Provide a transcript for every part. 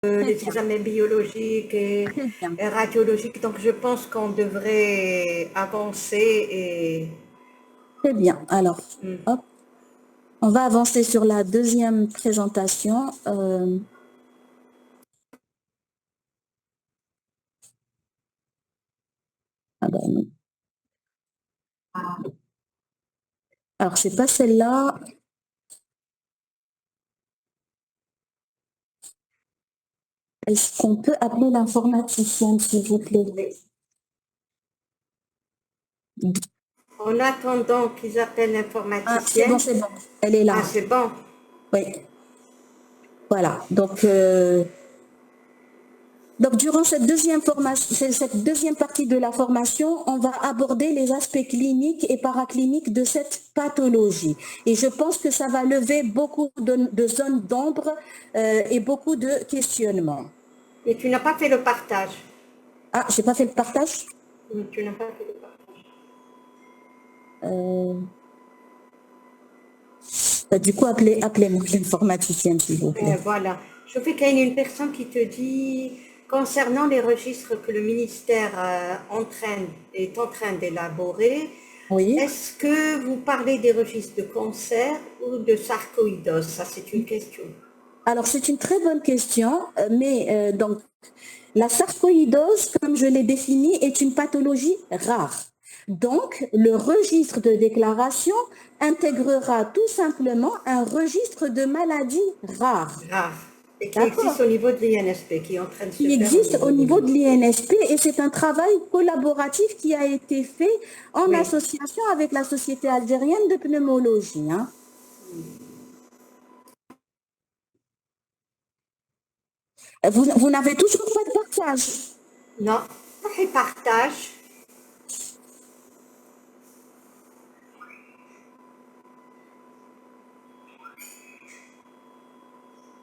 les examens biologiques et radiologiques. Donc, je pense qu'on devrait avancer et... Très bien. Alors, hop, on va avancer sur la deuxième présentation. Ah ben non. Alors, c'est pas celle-là. Est-ce qu'on peut appeler l'informaticien, s'il vous plaît? En attendant qu'ils appellent l'informaticien... Ah, c'est bon, c'est bon. Elle est là. Ah, c'est bon. Oui. Voilà. Donc, durant cette deuxième partie de la formation, on va aborder les aspects cliniques et paracliniques de cette pathologie. Et je pense que ça va lever beaucoup de zones d'ombre et beaucoup de questionnements. Mais tu n'as pas fait le partage. Ah, j'ai pas fait le partage? Tu n'as pas fait le partage. Du coup, appelez-moi l'informaticienne, s'il vous plaît. Voilà. Je veux qu'il y ait une personne qui te dit, concernant les registres que le ministère est en train d'élaborer, oui. Est-ce que vous parlez des registres de cancer ou de sarcoïdose? Ça, c'est une question. Alors, c'est une très bonne question, mais donc, la sarcoïdose, comme je l'ai définie, est une pathologie rare. Donc, le registre de déclaration intégrera tout simplement un registre de maladies rares. Rare. Et qui existe au niveau de l'INSP, qui est en train de se faire. Qui existe au niveau de l'INSP, et c'est un travail collaboratif qui a été fait en association avec la Société algérienne de pneumologie. Hein. Vous n'avez toujours pas de partage? Non, pas fait partage.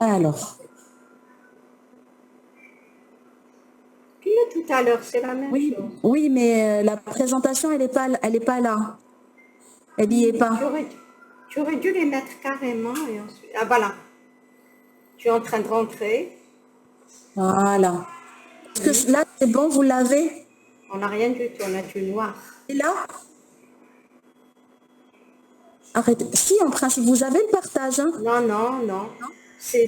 Alors. Tout à l'heure, c'est la même chose. Oui, mais la présentation, elle est pas là. Elle n'y est pas. Tu aurais dû les mettre carrément et ensuite... Ah, voilà. Tu es en train de rentrer. Voilà. Est-ce que là, c'est bon, vous l'avez? On n'a rien du tout, on a du noir. Et là? Arrêtez. Si, en principe, vous avez le partage. Hein? Non, non, non.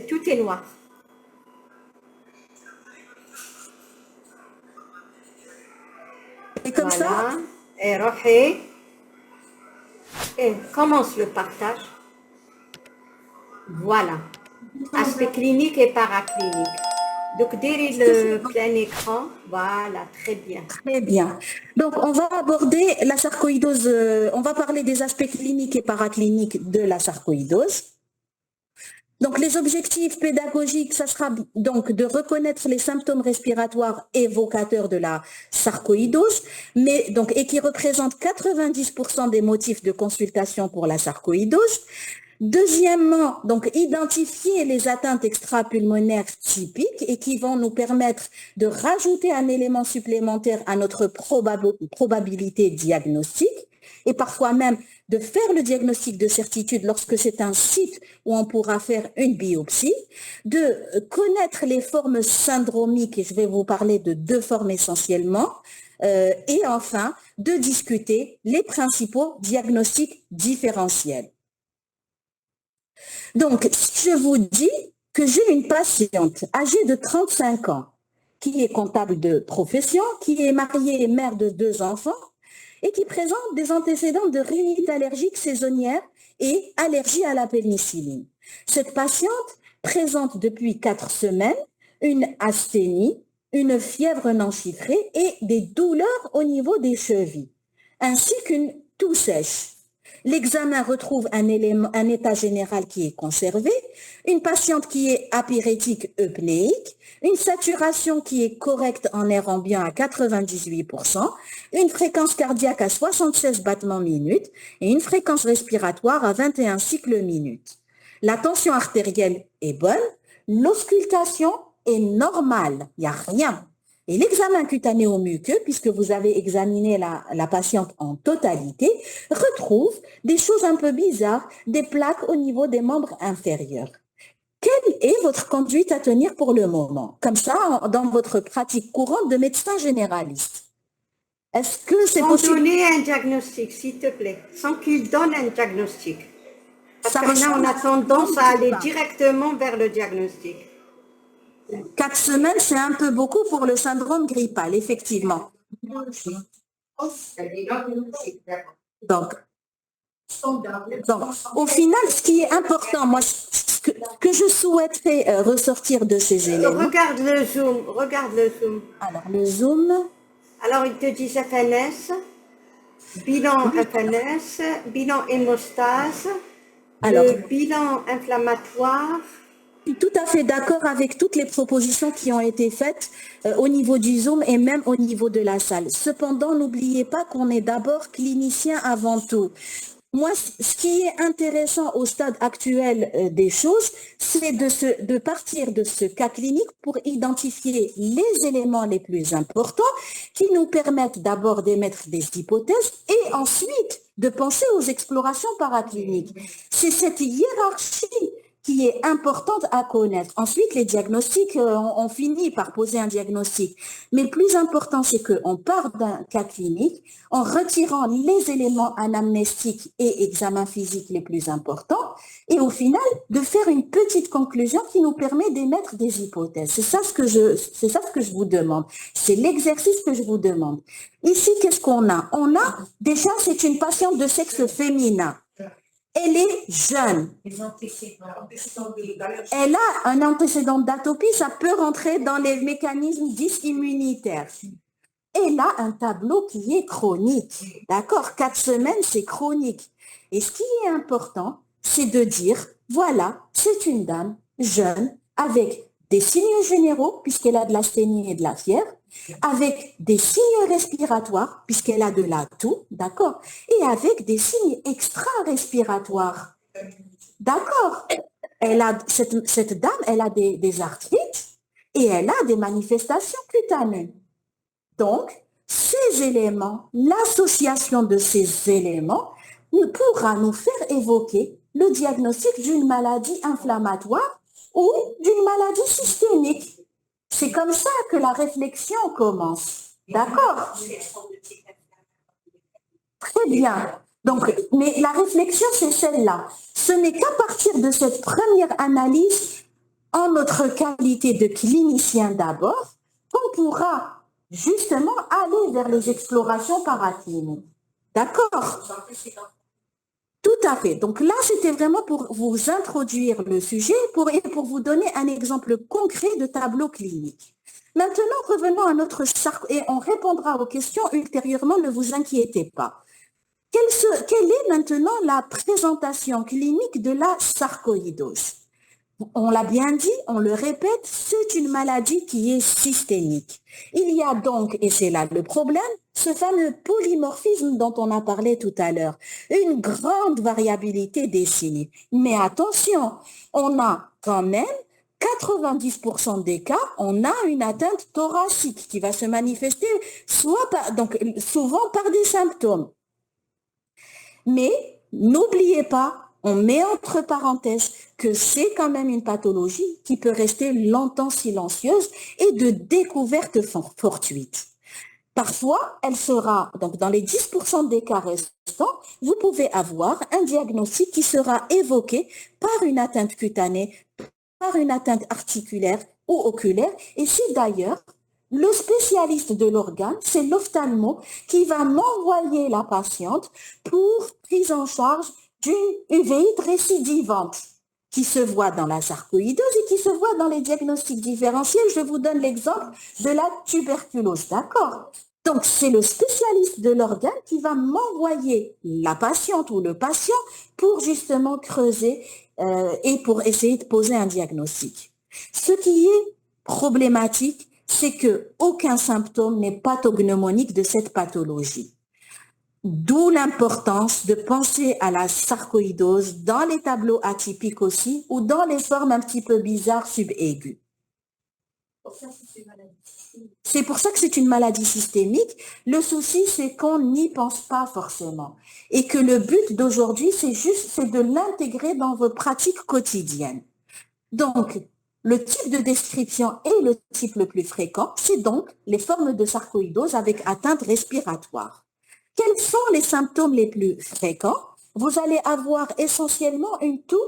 Tout est noir. Et comme ça? Et refait. Et commence le partage. Voilà. Aspect clinique et paraclinique. Donc, dès le plein écran, voilà, très bien. Très bien. Donc, on va aborder la sarcoïdose, on va parler des aspects cliniques et paracliniques de la sarcoïdose. Donc, les objectifs pédagogiques, ça sera donc de reconnaître les symptômes respiratoires évocateurs de la sarcoïdose, et qui représentent 90% des motifs de consultation pour la sarcoïdose. Deuxièmement, donc identifier les atteintes extrapulmonaires typiques et qui vont nous permettre de rajouter un élément supplémentaire à notre probabilité diagnostique et parfois même de faire le diagnostic de certitude lorsque c'est un site où on pourra faire une biopsie, de connaître les formes syndromiques, et je vais vous parler de 2 formes essentiellement, et enfin de discuter les principaux diagnostics différentiels. Donc, si je vous dis que j'ai une patiente âgée de 35 ans qui est comptable de profession, qui est mariée et mère de 2 enfants et qui présente des antécédents de rhinite allergique saisonnière et allergie à la pénicilline. Cette patiente présente depuis 4 semaines une asthénie, une fièvre non chiffrée et des douleurs au niveau des chevilles, ainsi qu'une toux sèche. L'examen retrouve un état général qui est conservé, une patiente qui est apyrétique eupnéique, une saturation qui est correcte en air ambiant à 98%, une fréquence cardiaque à 76 battements minutes et une fréquence respiratoire à 21 cycles minutes. La tension artérielle est bonne, l'auscultation est normale, il n'y a rien. Et l'examen cutanéo-muqueux, puisque vous avez examiné la patiente en totalité, retrouve des choses un peu bizarres, des plaques au niveau des membres inférieurs. Quelle est votre conduite à tenir pour le moment? Comme ça, dans votre pratique courante de médecin généraliste. Est-ce que c'est Sans possible? donner un diagnostic, s'il te plaît, sans qu'il donne un diagnostic. Parce Ça que maintenant, on a ressemble- tendance à aller directement vers le diagnostic. 4 semaines, c'est un peu beaucoup pour le syndrome grippal, effectivement. Donc, au final, ce qui est important, moi, ce que je souhaiterais ressortir de ces éléments. Regarde le zoom, regarde le zoom. Alors, le zoom. Alors, ils te disent FNS, bilan FNS, bilan hémostase, Alors, le bilan inflammatoire. Je suis tout à fait d'accord avec toutes les propositions qui ont été faites au niveau du Zoom et même au niveau de la salle. Cependant, n'oubliez pas qu'on est d'abord clinicien avant tout. Moi, ce qui est intéressant au stade actuel des choses, c'est de partir de ce cas clinique pour identifier les éléments les plus importants qui nous permettent d'abord d'émettre des hypothèses et ensuite de penser aux explorations paracliniques. C'est cette hiérarchie qui est importante à connaître. Ensuite, les diagnostics, on finit par poser un diagnostic. Mais le plus important, c'est qu'on part d'un cas clinique en retirant les éléments anamnestiques et examens physiques les plus importants et au final, de faire une petite conclusion qui nous permet d'émettre des hypothèses. C'est ça ce que je vous demande. C'est l'exercice que je vous demande. Ici, qu'est-ce qu'on a? On a, déjà, c'est une patiente de sexe féminin. Elle est jeune. Elle a un antécédent d'atopie, ça peut rentrer dans les mécanismes dysimmunitaires. Elle a un tableau qui est chronique. D'accord? 4 semaines, c'est chronique. Et ce qui est important, c'est de dire, voilà, c'est une dame jeune avec des signes généraux, puisqu'elle a de l'asthénie et de la fièvre, avec des signes respiratoires, puisqu'elle a de la toux, d'accord, et avec des signes extra-respiratoires. D'accord. Cette dame, elle a des arthrites et elle a des manifestations cutanées. Donc, ces éléments, l'association de ces éléments pourra nous faire évoquer le diagnostic d'une maladie inflammatoire ou d'une maladie systémique. C'est comme ça que la réflexion commence. D'accord? Très bien. Donc, mais la réflexion, c'est celle-là. Ce n'est qu'à partir de cette première analyse, en notre qualité de clinicien d'abord, qu'on pourra justement aller vers les explorations paracliniques. D'accord? Tout à fait. Donc là, c'était vraiment pour vous introduire le sujet et pour vous donner un exemple concret de tableau clinique. Maintenant, revenons à notre sarcoïdose et on répondra aux questions ultérieurement, ne vous inquiétez pas. Quelle est maintenant la présentation clinique de la sarcoïdose? On l'a bien dit, on le répète, c'est une maladie qui est systémique. Il y a donc, et c'est là le problème, ce fameux polymorphisme dont on a parlé tout à l'heure, une grande variabilité des signes. Mais attention, on a quand même 90% des cas, on a une atteinte thoracique qui va se manifester souvent par des symptômes. Mais n'oubliez pas, on met entre parenthèses que c'est quand même une pathologie qui peut rester longtemps silencieuse et de découverte fortuite. Parfois, elle sera, donc dans les 10% des cas restants, vous pouvez avoir un diagnostic qui sera évoqué par une atteinte cutanée, par une atteinte articulaire ou oculaire. Et c'est d'ailleurs le spécialiste de l'organe, c'est l'ophtalmo, qui va m'envoyer la patiente pour prise en charge d'une uvéite récidivante qui se voit dans la sarcoïdose et qui se voit dans les diagnostics différentiels. Je vous donne l'exemple de la tuberculose, d'accord? Donc, c'est le spécialiste de l'organe qui va m'envoyer la patiente ou le patient pour justement creuser et pour essayer de poser un diagnostic. Ce qui est problématique, c'est qu'aucun symptôme n'est pathognomonique de cette pathologie. D'où l'importance de penser à la sarcoïdose dans les tableaux atypiques aussi ou dans les formes un petit peu bizarres subaiguës. C'est pour ça que c'est une maladie systémique. Le souci, c'est qu'on n'y pense pas forcément. Et que le but d'aujourd'hui, c'est de l'intégrer dans vos pratiques quotidiennes. Donc, le type de description et le type le plus fréquent, c'est donc les formes de sarcoïdose avec atteinte respiratoire. Quels sont les symptômes les plus fréquents? Vous allez avoir essentiellement une toux,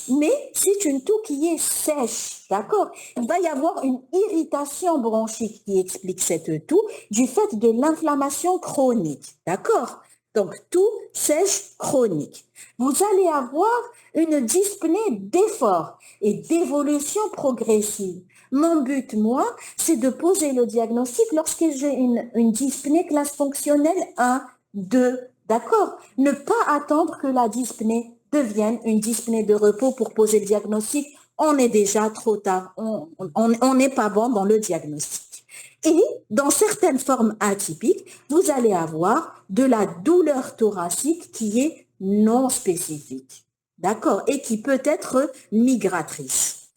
mais c'est une toux qui est sèche, d'accord? Il va y avoir une irritation bronchique qui explique cette toux du fait de l'inflammation chronique, d'accord? Donc, toux sèche chronique. Vous allez avoir une dyspnée d'effort et d'évolution progressive. Mon but, moi, c'est de poser le diagnostic lorsque j'ai une dyspnée classe fonctionnelle 1, 2, d'accord? Ne pas attendre que la dyspnée devienne une dyspnée de repos pour poser le diagnostic. On est déjà trop tard. On n'est pas bon dans le diagnostic. Et dans certaines formes atypiques, vous allez avoir de la douleur thoracique qui est non spécifique, d'accord? Et qui peut être migratrice.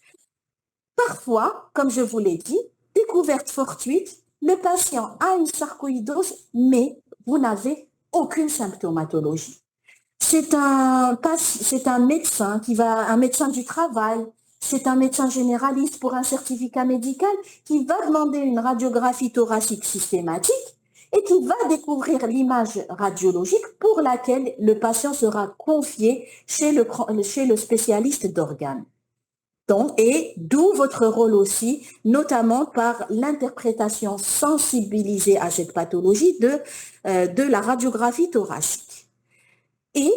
Parfois, comme je vous l'ai dit, découverte fortuite, le patient a une sarcoïdose, mais vous n'avez aucune symptomatologie. C'est un médecin un médecin du travail, c'est un médecin généraliste pour un certificat médical qui va demander une radiographie thoracique systématique et qui va découvrir l'image radiologique pour laquelle le patient sera confié chez le spécialiste d'organes. Donc, et d'où votre rôle aussi, notamment par l'interprétation sensibilisée à cette pathologie de la radiographie thoracique. Et,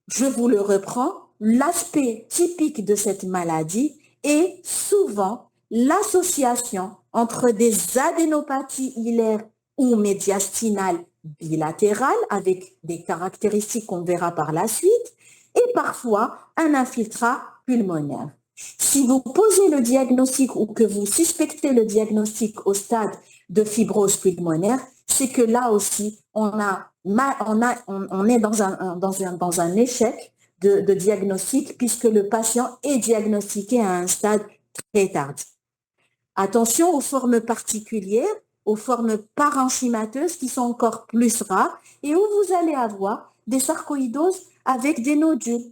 je vous le reprends, l'aspect typique de cette maladie est souvent l'association entre des adénopathies hilaires ou médiastinales bilatérales avec des caractéristiques qu'on verra par la suite et parfois un infiltrat pulmonaire. Si vous posez le diagnostic ou que vous suspectez le diagnostic au stade de fibrose pulmonaire, c'est que là aussi, on est dans un échec de diagnostic puisque le patient est diagnostiqué à un stade très tardif. Attention aux formes particulières, aux formes parenchymateuses qui sont encore plus rares et où vous allez avoir des sarcoïdoses avec des nodules,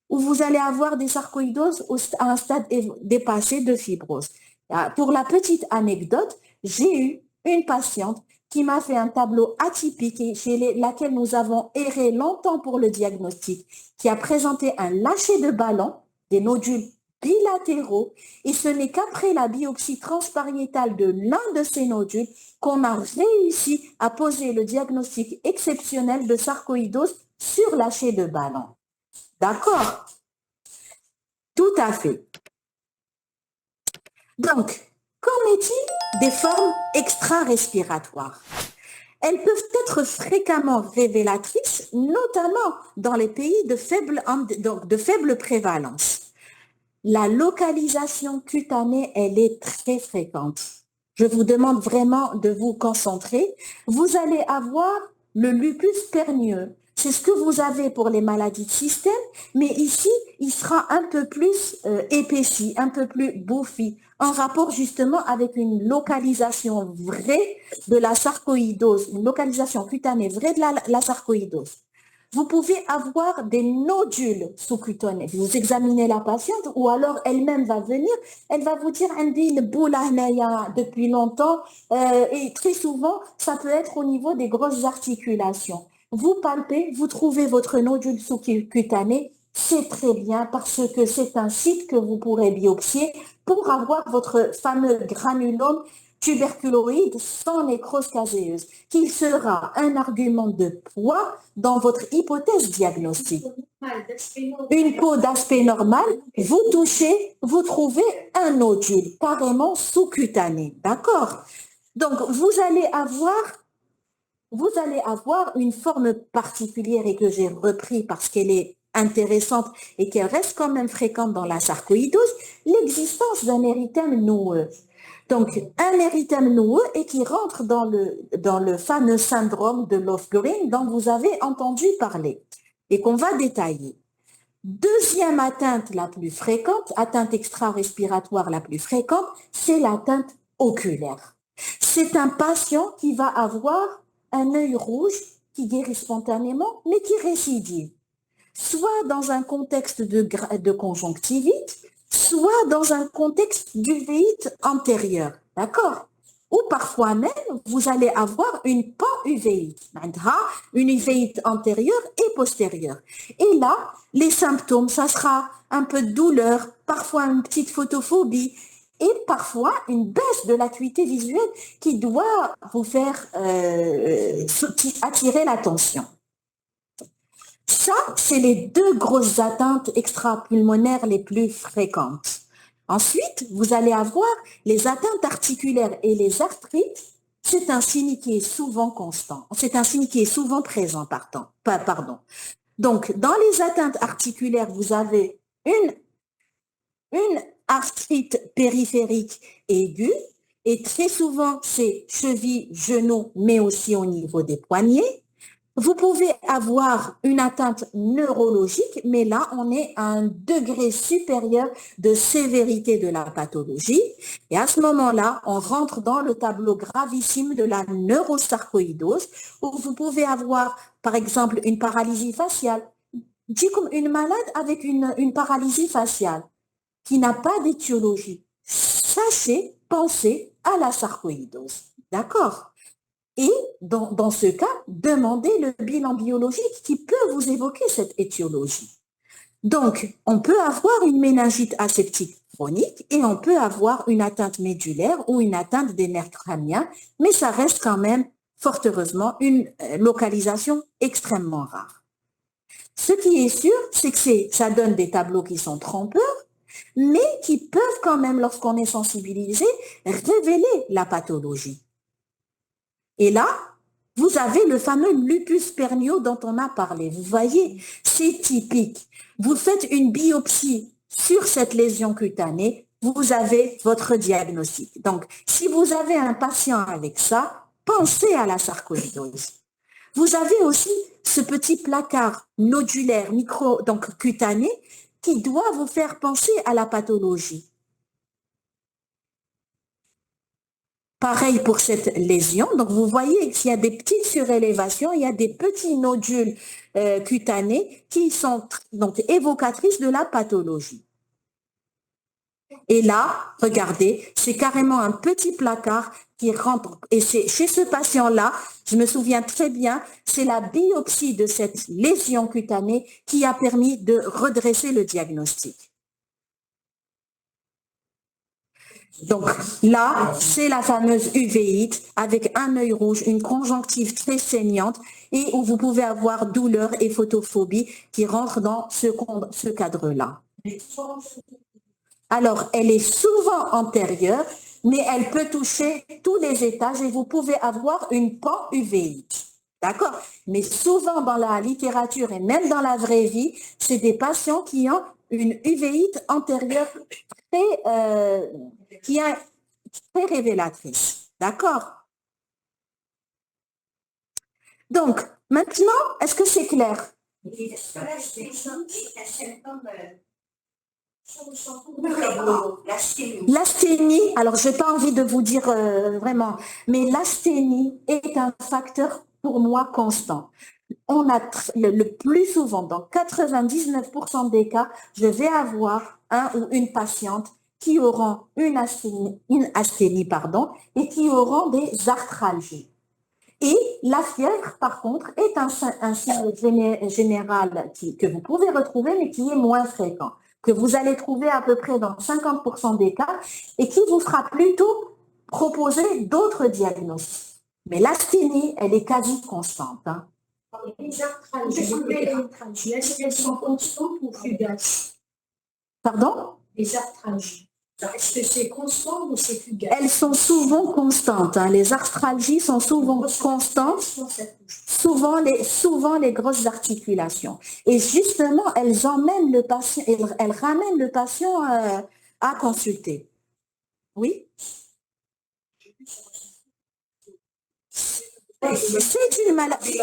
où vous allez avoir des sarcoïdoses à un stade dépassé de fibrose. Pour la petite anecdote, j'ai eu une patiente qui m'a fait un tableau atypique et chez laquelle nous avons erré longtemps pour le diagnostic, qui a présenté un lâcher de ballon, des nodules bilatéraux, et ce n'est qu'après la biopsie transpariétale de l'un de ces nodules qu'on a réussi à poser le diagnostic exceptionnel de sarcoïdose sur lâcher de ballon. D'accord? Tout à fait. Donc, qu'en est-il des formes extra-respiratoires? Elles peuvent être fréquemment révélatrices, notamment dans les pays de faible prévalence. La localisation cutanée, elle est très fréquente. Je vous demande vraiment de vous concentrer. Vous allez avoir le lupus perneux. C'est ce que vous avez pour les maladies de système, mais ici, il sera un peu plus épaissi, un peu plus bouffi, en rapport justement avec une localisation vraie de la sarcoïdose, une localisation cutanée vraie de la sarcoïdose. Vous pouvez avoir des nodules sous-cutanés. Vous examinez la patiente ou alors elle-même va venir, elle va vous dire Andy, le boule depuis longtemps et très souvent, ça peut être au niveau des grosses articulations. Vous palpez, vous trouvez votre nodule sous-cutané, c'est très bien parce que c'est un site que vous pourrez biopsier pour avoir votre fameux granulome tuberculoïde sans nécrose caséeuse, qu'il sera un argument de poids dans votre hypothèse diagnostique. Une peau d'aspect normal, vous touchez, vous trouvez un nodule carrément sous-cutané, d'accord? Donc, vous allez avoir une forme particulière et que j'ai repris parce qu'elle est intéressante et qu'elle reste quand même fréquente dans la sarcoïdose, l'existence d'un érythème noueux. Donc, un érythème noueux et qui rentre dans le fameux syndrome de Lofgren dont vous avez entendu parler et qu'on va détailler. Deuxième atteinte la plus fréquente, atteinte extra-respiratoire la plus fréquente, c'est l'atteinte oculaire. C'est un patient qui va avoir un œil rouge qui guérit spontanément, mais qui récidive, soit dans un contexte de conjonctivite, soit dans un contexte d'uvéite antérieure, d'accord? Ou parfois même, vous allez avoir une pan-uvéite, une uvéite antérieure et postérieure. Et là, les symptômes, ça sera un peu de douleur, parfois une petite photophobie, et parfois une baisse de l'acuité visuelle qui doit vous faire attirer l'attention. Ça, c'est les deux grosses atteintes extrapulmonaires les plus fréquentes. Ensuite, vous allez avoir les atteintes articulaires et les arthrites. C'est un signe qui est souvent constant. C'est un signe qui est souvent présent, pardon. Donc, dans les atteintes articulaires, vous avez une arthrite périphérique aiguë et très souvent, c'est cheville, genou, mais aussi au niveau des poignets. Vous pouvez avoir une atteinte neurologique, mais là, on est à un degré supérieur de sévérité de la pathologie. Et à ce moment-là, on rentre dans le tableau gravissime de la neurosarcoïdose, où vous pouvez avoir, par exemple, une paralysie faciale. Dis comme une malade avec une paralysie faciale qui n'a pas d'étiologie. Sachez, pensez à la sarcoïdose. D'accord? Et dans ce cas, demandez le bilan biologique qui peut vous évoquer cette étiologie. Donc, on peut avoir une méningite aseptique chronique et on peut avoir une atteinte médulaire ou une atteinte des nerfs crâniens, mais ça reste quand même, fort heureusement, une localisation extrêmement rare. Ce qui est sûr, c'est que ça donne des tableaux qui sont trompeurs, mais qui peuvent quand même, lorsqu'on est sensibilisé, révéler la pathologie. Et là, vous avez le fameux lupus pernio dont on a parlé. Vous voyez, c'est typique. Vous faites une biopsie sur cette lésion cutanée, vous avez votre diagnostic. Donc, si vous avez un patient avec ça, pensez à la sarcoïdose. Vous avez aussi ce petit placard nodulaire donc cutané qui doit vous faire penser à la pathologie. Pareil pour cette lésion. Donc, vous voyez qu'il y a des petites surélévations, il y a des petits nodules cutanés qui sont donc évocatrices de la pathologie. Et là, regardez, c'est carrément un petit placard qui rentre. Et c'est chez ce patient-là, je me souviens très bien, c'est la biopsie de cette lésion cutanée qui a permis de redresser le diagnostic. Donc là, c'est la fameuse uvéite avec un œil rouge, une conjonctive très saignante et où vous pouvez avoir douleur et photophobie qui rentrent dans ce cadre-là. Alors, elle est souvent antérieure, mais elle peut toucher tous les étages et vous pouvez avoir une pan-uvéite. D'accord? Mais souvent dans la littérature et même dans la vraie vie, c'est des patients qui ont une uvéite antérieure très révélatrice. D'accord? Donc, maintenant, est-ce que c'est clair? L'asthénie, alors je n'ai pas envie de vous dire vraiment, mais l'asthénie est un facteur pour moi constant. On a le plus souvent, dans 99% des cas, je vais avoir un ou une patiente qui auront une asthénie, et qui auront des arthralgies. Et la fièvre, par contre, est un signe général que vous pouvez retrouver, mais qui est moins fréquent, que vous allez trouver à peu près dans 50% des cas et qui vous fera plutôt proposer d'autres diagnostics. Mais l'asthénie, elle est quasi constante. Hein. Les arthralgies, elles sont constantes ou fugaces? Pardon? Les arthralgies. Est-ce que c'est constant ou c'est fugace? Elles sont souvent constantes. Hein. Les arthralgies sont souvent constantes, souvent les grosses articulations. Et justement, elles ramènent le patient à consulter. Oui? C'est une maladie.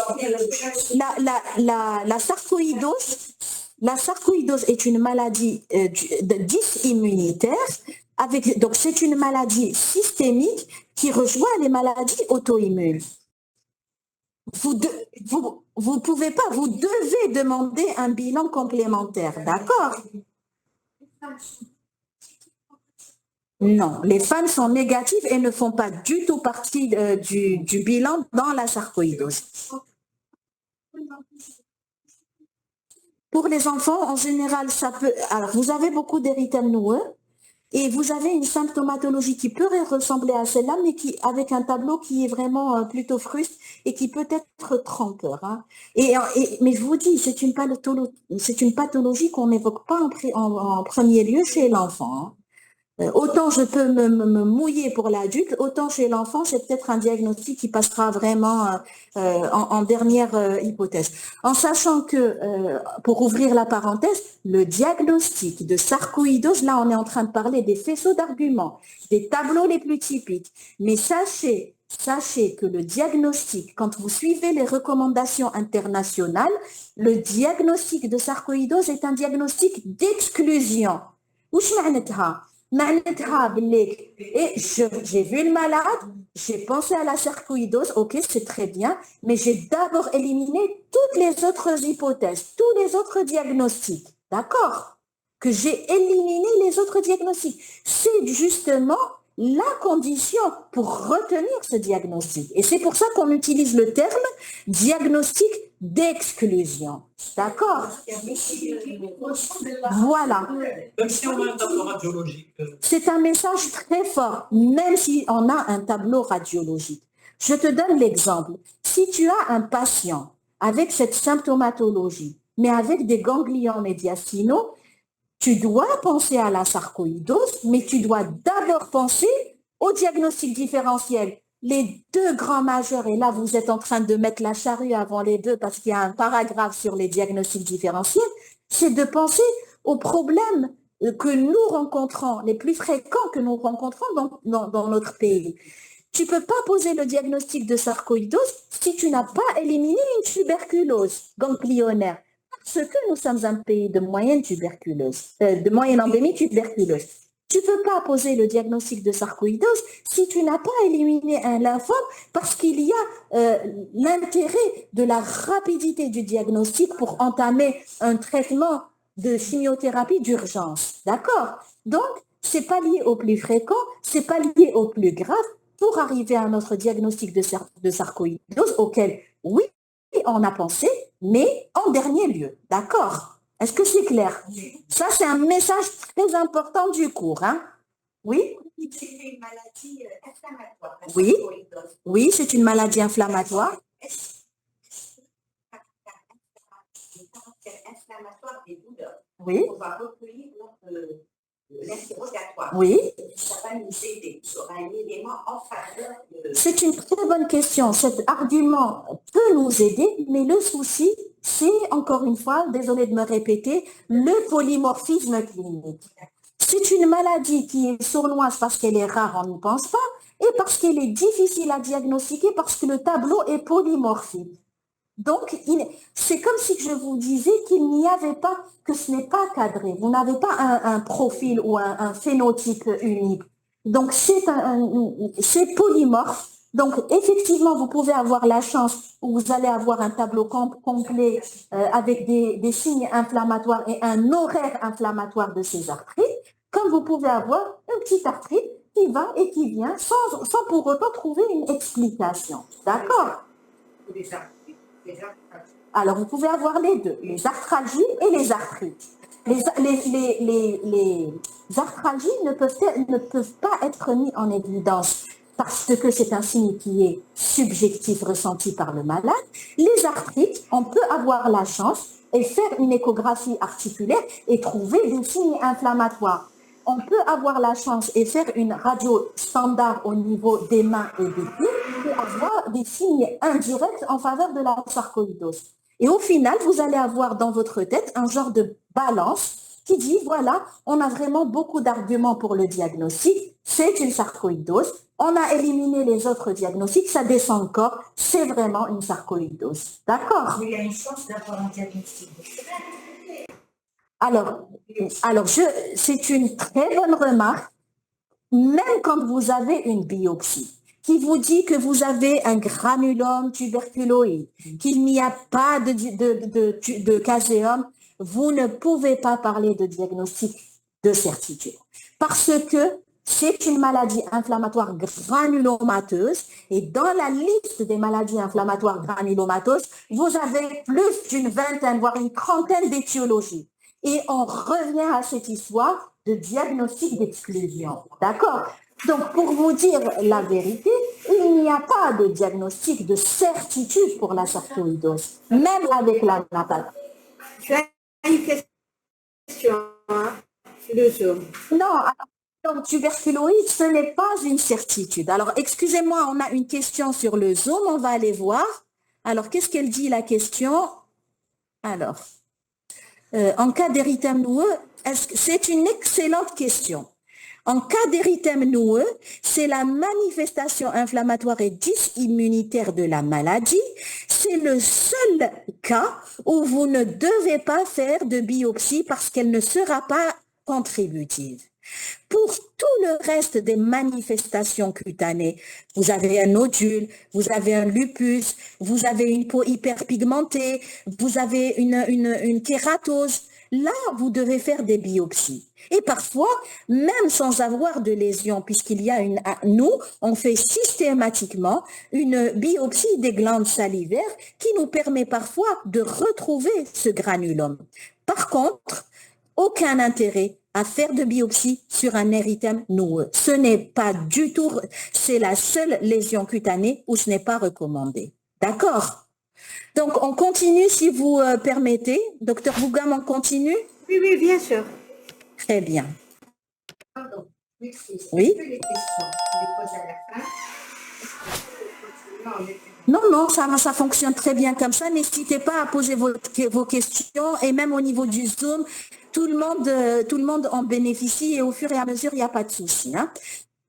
La sarcoïdose est une maladie de dysimmunitaire. Donc, c'est une maladie systémique qui rejoint les maladies auto-immunes. Vous pouvez pas, vous devez demander un bilan complémentaire, d'accord? Non, les femmes sont négatives et ne font pas du tout partie du bilan dans la sarcoïdose. Pour les enfants, en général, ça peut... Alors, vous avez beaucoup d'érythème noueux et vous avez une symptomatologie qui peut ressembler à celle-là, mais avec un tableau qui est vraiment plutôt fruste et qui peut être trompeur. Hein. Mais je vous dis, c'est une pathologie qu'on n'évoque pas en premier lieu chez l'enfant. Hein. Autant je peux me mouiller pour l'adulte, autant chez l'enfant, c'est peut-être un diagnostic qui passera vraiment en dernière hypothèse. En sachant que, pour ouvrir la parenthèse, le diagnostic de sarcoïdose, là on est en train de parler des faisceaux d'arguments, des tableaux les plus typiques. Mais sachez que le diagnostic, quand vous suivez les recommandations internationales, le diagnostic de sarcoïdose est un diagnostic d'exclusion. وش معناتها؟ Et j'ai vu le malade, j'ai pensé à la sarcoïdose, ok, c'est très bien, mais j'ai d'abord éliminé toutes les autres hypothèses, tous les autres diagnostics, d'accord? Que j'ai éliminé les autres diagnostics. C'est justement la condition pour retenir ce diagnostic. Et c'est pour ça qu'on utilise le terme diagnostic d'exclusion. D'accord? Voilà. Même si on a un tableau radiologique. C'est un message très fort, même si on a un tableau radiologique. Je te donne l'exemple. Si tu as un patient avec cette symptomatologie, mais avec des ganglions médiastinaux, tu dois penser à la sarcoïdose, mais tu dois d'abord penser au diagnostic différentiel. Les deux grands majeurs, et là vous êtes en train de mettre la charrue avant les deux parce qu'il y a un paragraphe sur les diagnostics différentiels, c'est de penser aux problèmes que nous rencontrons, les plus fréquents que nous rencontrons dans notre pays. Tu ne peux pas poser le diagnostic de sarcoïdose si tu n'as pas éliminé une tuberculose ganglionnaire. Parce que nous sommes un pays de moyenne tuberculose, de moyenne endémie tuberculose. Tu ne peux pas poser le diagnostic de sarcoïdose si tu n'as pas éliminé un lymphome parce qu'il y a l'intérêt de la rapidité du diagnostic pour entamer un traitement de chimiothérapie d'urgence. D'accord? Donc, ce n'est pas lié au plus fréquent, ce n'est pas lié au plus grave pour arriver à notre diagnostic de sarcoïdose auquel, oui, on a pensé, mais en dernier lieu. D'accord? Est-ce que c'est clair? Ça, c'est un message très important du cours. Hein? Oui? C'est une maladie inflammatoire. Oui, oui, c'est une maladie inflammatoire. Inflammatoire des douleurs. Oui. On va recueillir l'interrogatoire. Oui. Ça va nous aider sur un élément en faveur de... C'est une très bonne question. Cet argument peut nous aider, mais le souci, c'est, encore une fois, désolé de me répéter, le polymorphisme clinique. C'est une maladie qui est sournoise parce qu'elle est rare, on n'y pense pas, et parce qu'elle est difficile à diagnostiquer parce que le tableau est polymorphique. Donc, c'est comme si je vous disais qu'il n'y avait pas, que ce n'est pas cadré. Vous n'avez pas un profil ou un phénotype unique. Donc, c'est polymorphe. Donc, effectivement, vous pouvez avoir la chance où vous allez avoir un tableau complet avec des signes inflammatoires et un horaire inflammatoire de ces arthrites, comme vous pouvez avoir une petite arthrite qui va et qui vient sans pour autant trouver une explication. D'accord? Alors, vous pouvez avoir les deux, les arthralgies et les arthrites. Les arthralgies ne peuvent pas être mis en évidence parce que c'est un signe qui est subjectif, ressenti par le malade. Les arthrites, on peut avoir la chance et faire une échographie articulaire et trouver des signes inflammatoires. On peut avoir la chance et faire une radio standard au niveau des mains et des pieds et avoir des signes indirects en faveur de la sarcoïdose. Et au final, vous allez avoir dans votre tête un genre de balance qui dit, voilà, on a vraiment beaucoup d'arguments pour le diagnostic, c'est une sarcoïdose, on a éliminé les autres diagnostics, ça descend encore, c'est vraiment une sarcoïdose. D'accord? Il y a une chance d'avoir un diagnostic. Alors, c'est une très bonne remarque, même quand vous avez une biopsie qui vous dit que vous avez un granulome tuberculoïde, qu'il n'y a pas de caséum, vous ne pouvez pas parler de diagnostic de certitude. Parce que C'est une maladie inflammatoire granulomateuse et dans la liste des maladies inflammatoires granulomateuses, vous avez plus d'une vingtaine, voire une trentaine d'étiologies. Et on revient à cette histoire de diagnostic d'exclusion. D'accord? Donc, pour vous dire la vérité, il n'y a pas de diagnostic de certitude pour la sarcoïdose, même avec la NAPAL. Tu as une question, hein, le Zoom. Non, donc tuberculoïde, ce n'est pas une certitude. Alors, excusez-moi, on a une question sur le Zoom, on va aller voir. Alors, qu'est-ce qu'elle dit, la question? Alors, en cas d'érythème noueux, c'est une excellente question. En cas d'érythème noueux, c'est la manifestation inflammatoire et dysimmunitaire de la maladie. C'est le seul cas où vous ne devez pas faire de biopsie parce qu'elle ne sera pas contributive. Pour tout le reste des manifestations cutanées, vous avez un nodule, vous avez un lupus, vous avez une peau hyperpigmentée, vous avez une kératose. Là, vous devez faire des biopsies. Et parfois, même sans avoir de lésion, puisqu'il y a nous, on fait systématiquement une biopsie des glandes salivaires qui nous permet parfois de retrouver ce granulome. Par contre, aucun intérêt à faire de biopsie sur un érythème noueux. Ce n'est pas du tout, c'est la seule lésion cutanée où ce n'est pas recommandé. D'accord? Donc, on continue si vous permettez. Docteur Bougam, on continue? Oui, oui, bien sûr. Très bien. Pardon, m'excuse. Oui. Est-ce que les questions, on les pose à la fin? Non, ça fonctionne très bien comme ça. N'hésitez pas à poser vos questions et même au niveau du Zoom, tout le monde en bénéficie et au fur et à mesure, il n'y a pas de souci. Hein.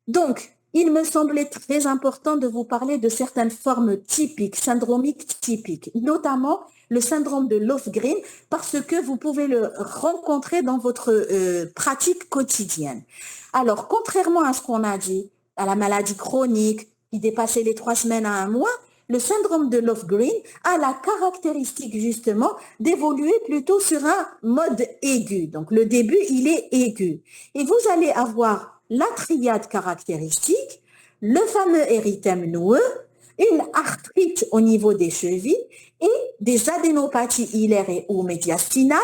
Donc, il me semblait très important de vous parler de certaines formes typiques, syndromiques typiques, notamment le syndrome de Lofgren, parce que vous pouvez le rencontrer dans votre pratique quotidienne. Alors, contrairement à ce qu'on a dit, à la maladie chronique qui dépassait les 3 semaines à 1 mois, le syndrome de Lofgren a la caractéristique justement d'évoluer plutôt sur un mode aigu. Donc, le début, il est aigu. Et vous allez avoir la triade caractéristique, le fameux érythème noueux, une arthrite au niveau des chevilles et des adénopathies hilaires et ou médiastinales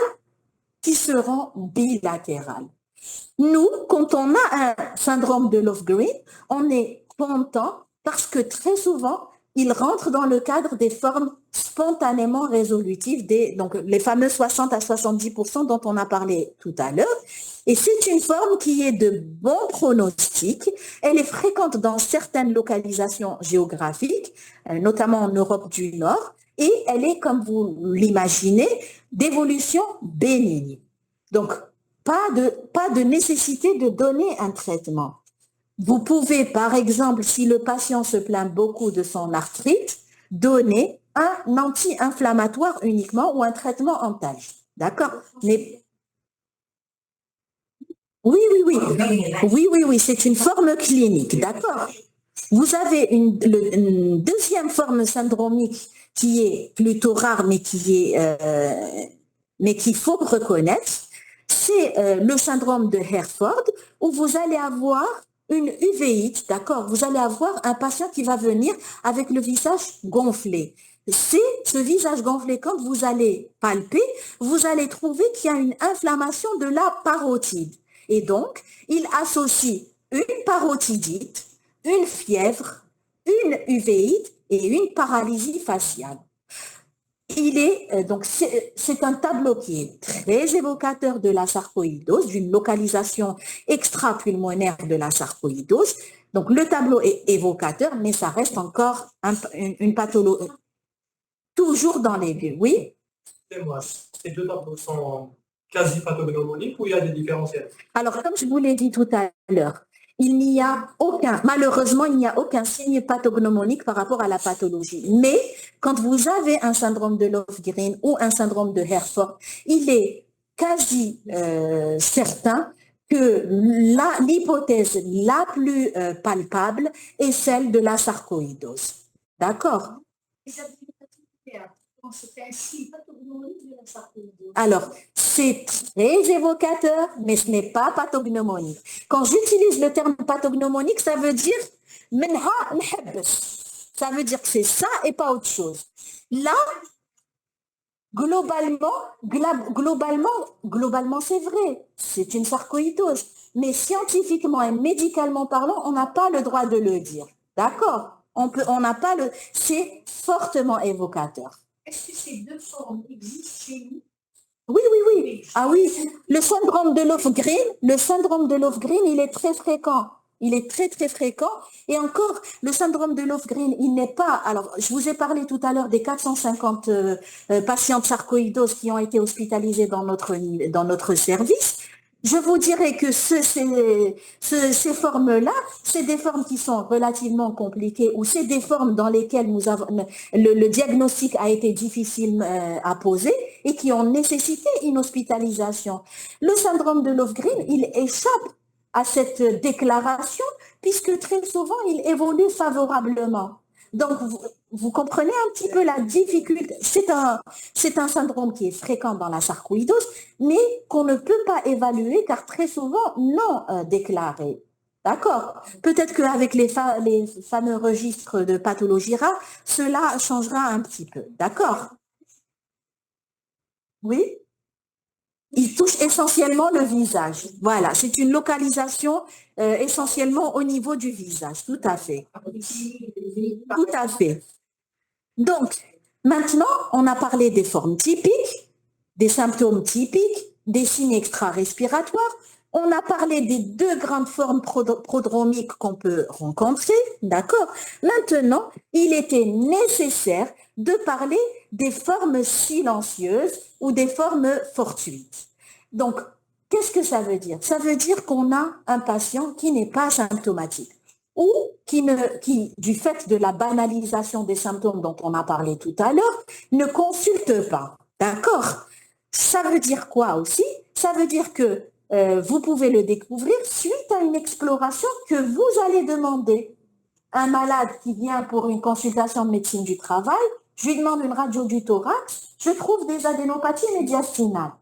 qui seront bilatérales. Nous, quand on a un syndrome de Lofgren, on est content parce que très souvent, il rentre dans le cadre des formes spontanément résolutives, donc les fameux 60 à 70% dont on a parlé tout à l'heure. Et c'est une forme qui est de bon pronostic. Elle est fréquente dans certaines localisations géographiques, notamment en Europe du Nord, et elle est, comme vous l'imaginez, d'évolution bénigne. Donc, pas de nécessité de donner un traitement. Vous pouvez, par exemple, si le patient se plaint beaucoup de son arthrite, donner un anti-inflammatoire uniquement ou un traitement antalgique. D'accord? Mais oui, c'est une forme clinique. D'accord? Vous avez une deuxième forme syndromique qui est plutôt rare, mais qu'il faut reconnaître. C'est le syndrome de Herford, où vous allez avoir une uvéite, d'accord? Vous allez avoir un patient qui va venir avec le visage gonflé. C'est ce visage gonflé, quand vous allez palper, vous allez trouver qu'il y a une inflammation de la parotide. Et donc, il associe une parotidite, une fièvre, une uvéite et une paralysie faciale. Donc c'est un tableau qui est très évocateur de la sarcoïdose, d'une localisation extra-pulmonaire de la sarcoïdose. Donc le tableau est évocateur, mais ça reste encore une pathologie. Toujours dans les deux, oui. Excusez-moi, ces deux tableaux sont quasi pathognomoniques ou il y a des différentiels? Alors, comme je vous l'ai dit tout à l'heure, malheureusement, il n'y a aucun signe pathognomonique par rapport à la pathologie. Mais quand vous avez un syndrome de Lofgren ou un syndrome de Herford, il est quasi certain que l'hypothèse la plus palpable est celle de la sarcoïdose. D'accord? C'est un signe pathognomonique de la sarcoïdose. Alors, c'est très évocateur, mais ce n'est pas pathognomonique. Quand j'utilise le terme pathognomonique, ça veut dire منها نحبس. Ça veut dire que c'est ça et pas autre chose. Là, globalement, c'est vrai. C'est une sarcoïdose. Mais scientifiquement et médicalement parlant, on n'a pas le droit de le dire. D'accord? On n'a pas le... C'est fortement évocateur. Est-ce que ces deux formes existent chez nous? Oui. Ah oui, le syndrome de Lofgren, il est très fréquent. Il est très, très fréquent. Et encore, le syndrome de Lofgren, il n'est pas... Alors, je vous ai parlé tout à l'heure des 450 patients de sarcoïdose qui ont été hospitalisés dans notre service. Je vous dirais que ces formes-là, c'est des formes qui sont relativement compliquées ou c'est des formes dans lesquelles le diagnostic a été difficile à poser et qui ont nécessité une hospitalisation. Le syndrome de Lofgren, il échappe à cette déclaration puisque très souvent, il évolue favorablement. Donc, vous comprenez un petit peu la difficulté. C'est un syndrome qui est fréquent dans la sarcoïdose, mais qu'on ne peut pas évaluer car très souvent non déclaré. D'accord? Peut-être qu'avec les fameux registres de pathologie rare, cela changera un petit peu. D'accord? Oui? Il touche essentiellement le visage. Voilà, c'est une localisation essentiellement au niveau du visage. Tout à fait. Tout à fait. Donc, maintenant, on a parlé des formes typiques, des symptômes typiques, des signes extra-respiratoires. On a parlé des deux grandes formes prodromiques qu'on peut rencontrer, d'accord? Maintenant, il était nécessaire de parler des formes silencieuses ou des formes fortuites. Donc, qu'est-ce que ça veut dire? Ça veut dire qu'on a un patient qui n'est pas symptomatique ou qui, du fait de la banalisation des symptômes dont on a parlé tout à l'heure, ne consulte pas. D'accord? Ça veut dire quoi aussi? Ça veut dire que vous pouvez le découvrir suite à une exploration que vous allez demander. Un malade qui vient pour une consultation de médecine du travail, je lui demande une radio du thorax, je trouve des adénopathies médiastinales.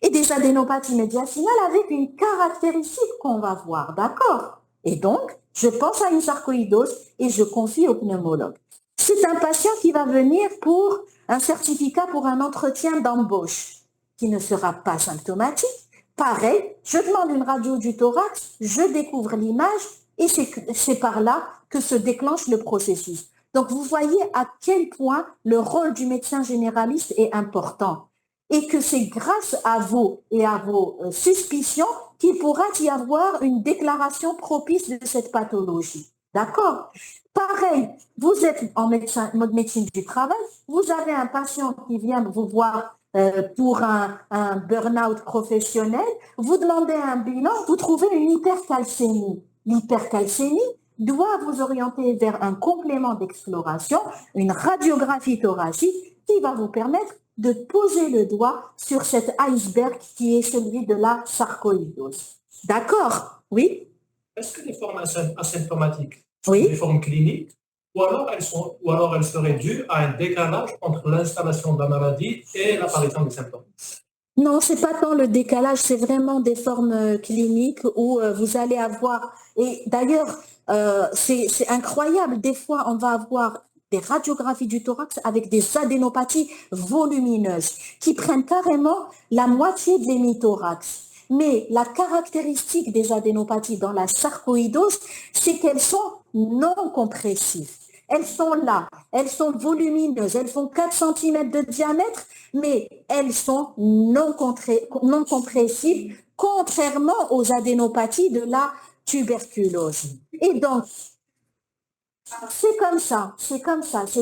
Et des adénopathies médiastinales avec une caractéristique qu'on va voir, d'accord? Et donc, je pense à une sarcoïdose et je confie au pneumologue. C'est un patient qui va venir pour un certificat pour un entretien d'embauche qui ne sera pas symptomatique. Pareil, je demande une radio du thorax, je découvre l'image et c'est par là que se déclenche le processus. Donc, vous voyez à quel point le rôle du médecin généraliste est important et que c'est grâce à vous et à vos suspicions qu'il pourra y avoir une déclaration propice de cette pathologie. D'accord? Pareil, vous êtes en médecine du travail, vous avez un patient qui vient vous voir pour un burn-out professionnel, vous demandez un bilan, vous trouvez une hypercalcémie. L'hypercalcémie doit vous orienter vers un complément d'exploration, une radiographie thoracique qui va vous permettre de poser le doigt sur cet iceberg qui est celui de la sarcoïdose. D'accord? Oui? Est-ce que les formes asymptomatiques sont Oui. des formes cliniques ou alors elles seraient dues à un décalage entre l'installation de la maladie et l'apparition des symptômes? Non, c'est pas tant le décalage, c'est vraiment des formes cliniques où vous allez avoir... Et d'ailleurs, c'est incroyable, des fois on va avoir des radiographies du thorax avec des adénopathies volumineuses qui prennent carrément la moitié de l'hémithorax. Mais la caractéristique des adénopathies dans la sarcoïdose, c'est qu'elles sont non compressives. Elles sont là, elles sont volumineuses, elles font 4 cm de diamètre, mais elles sont non compressives, contrairement aux adénopathies de la tuberculose. Et donc, c'est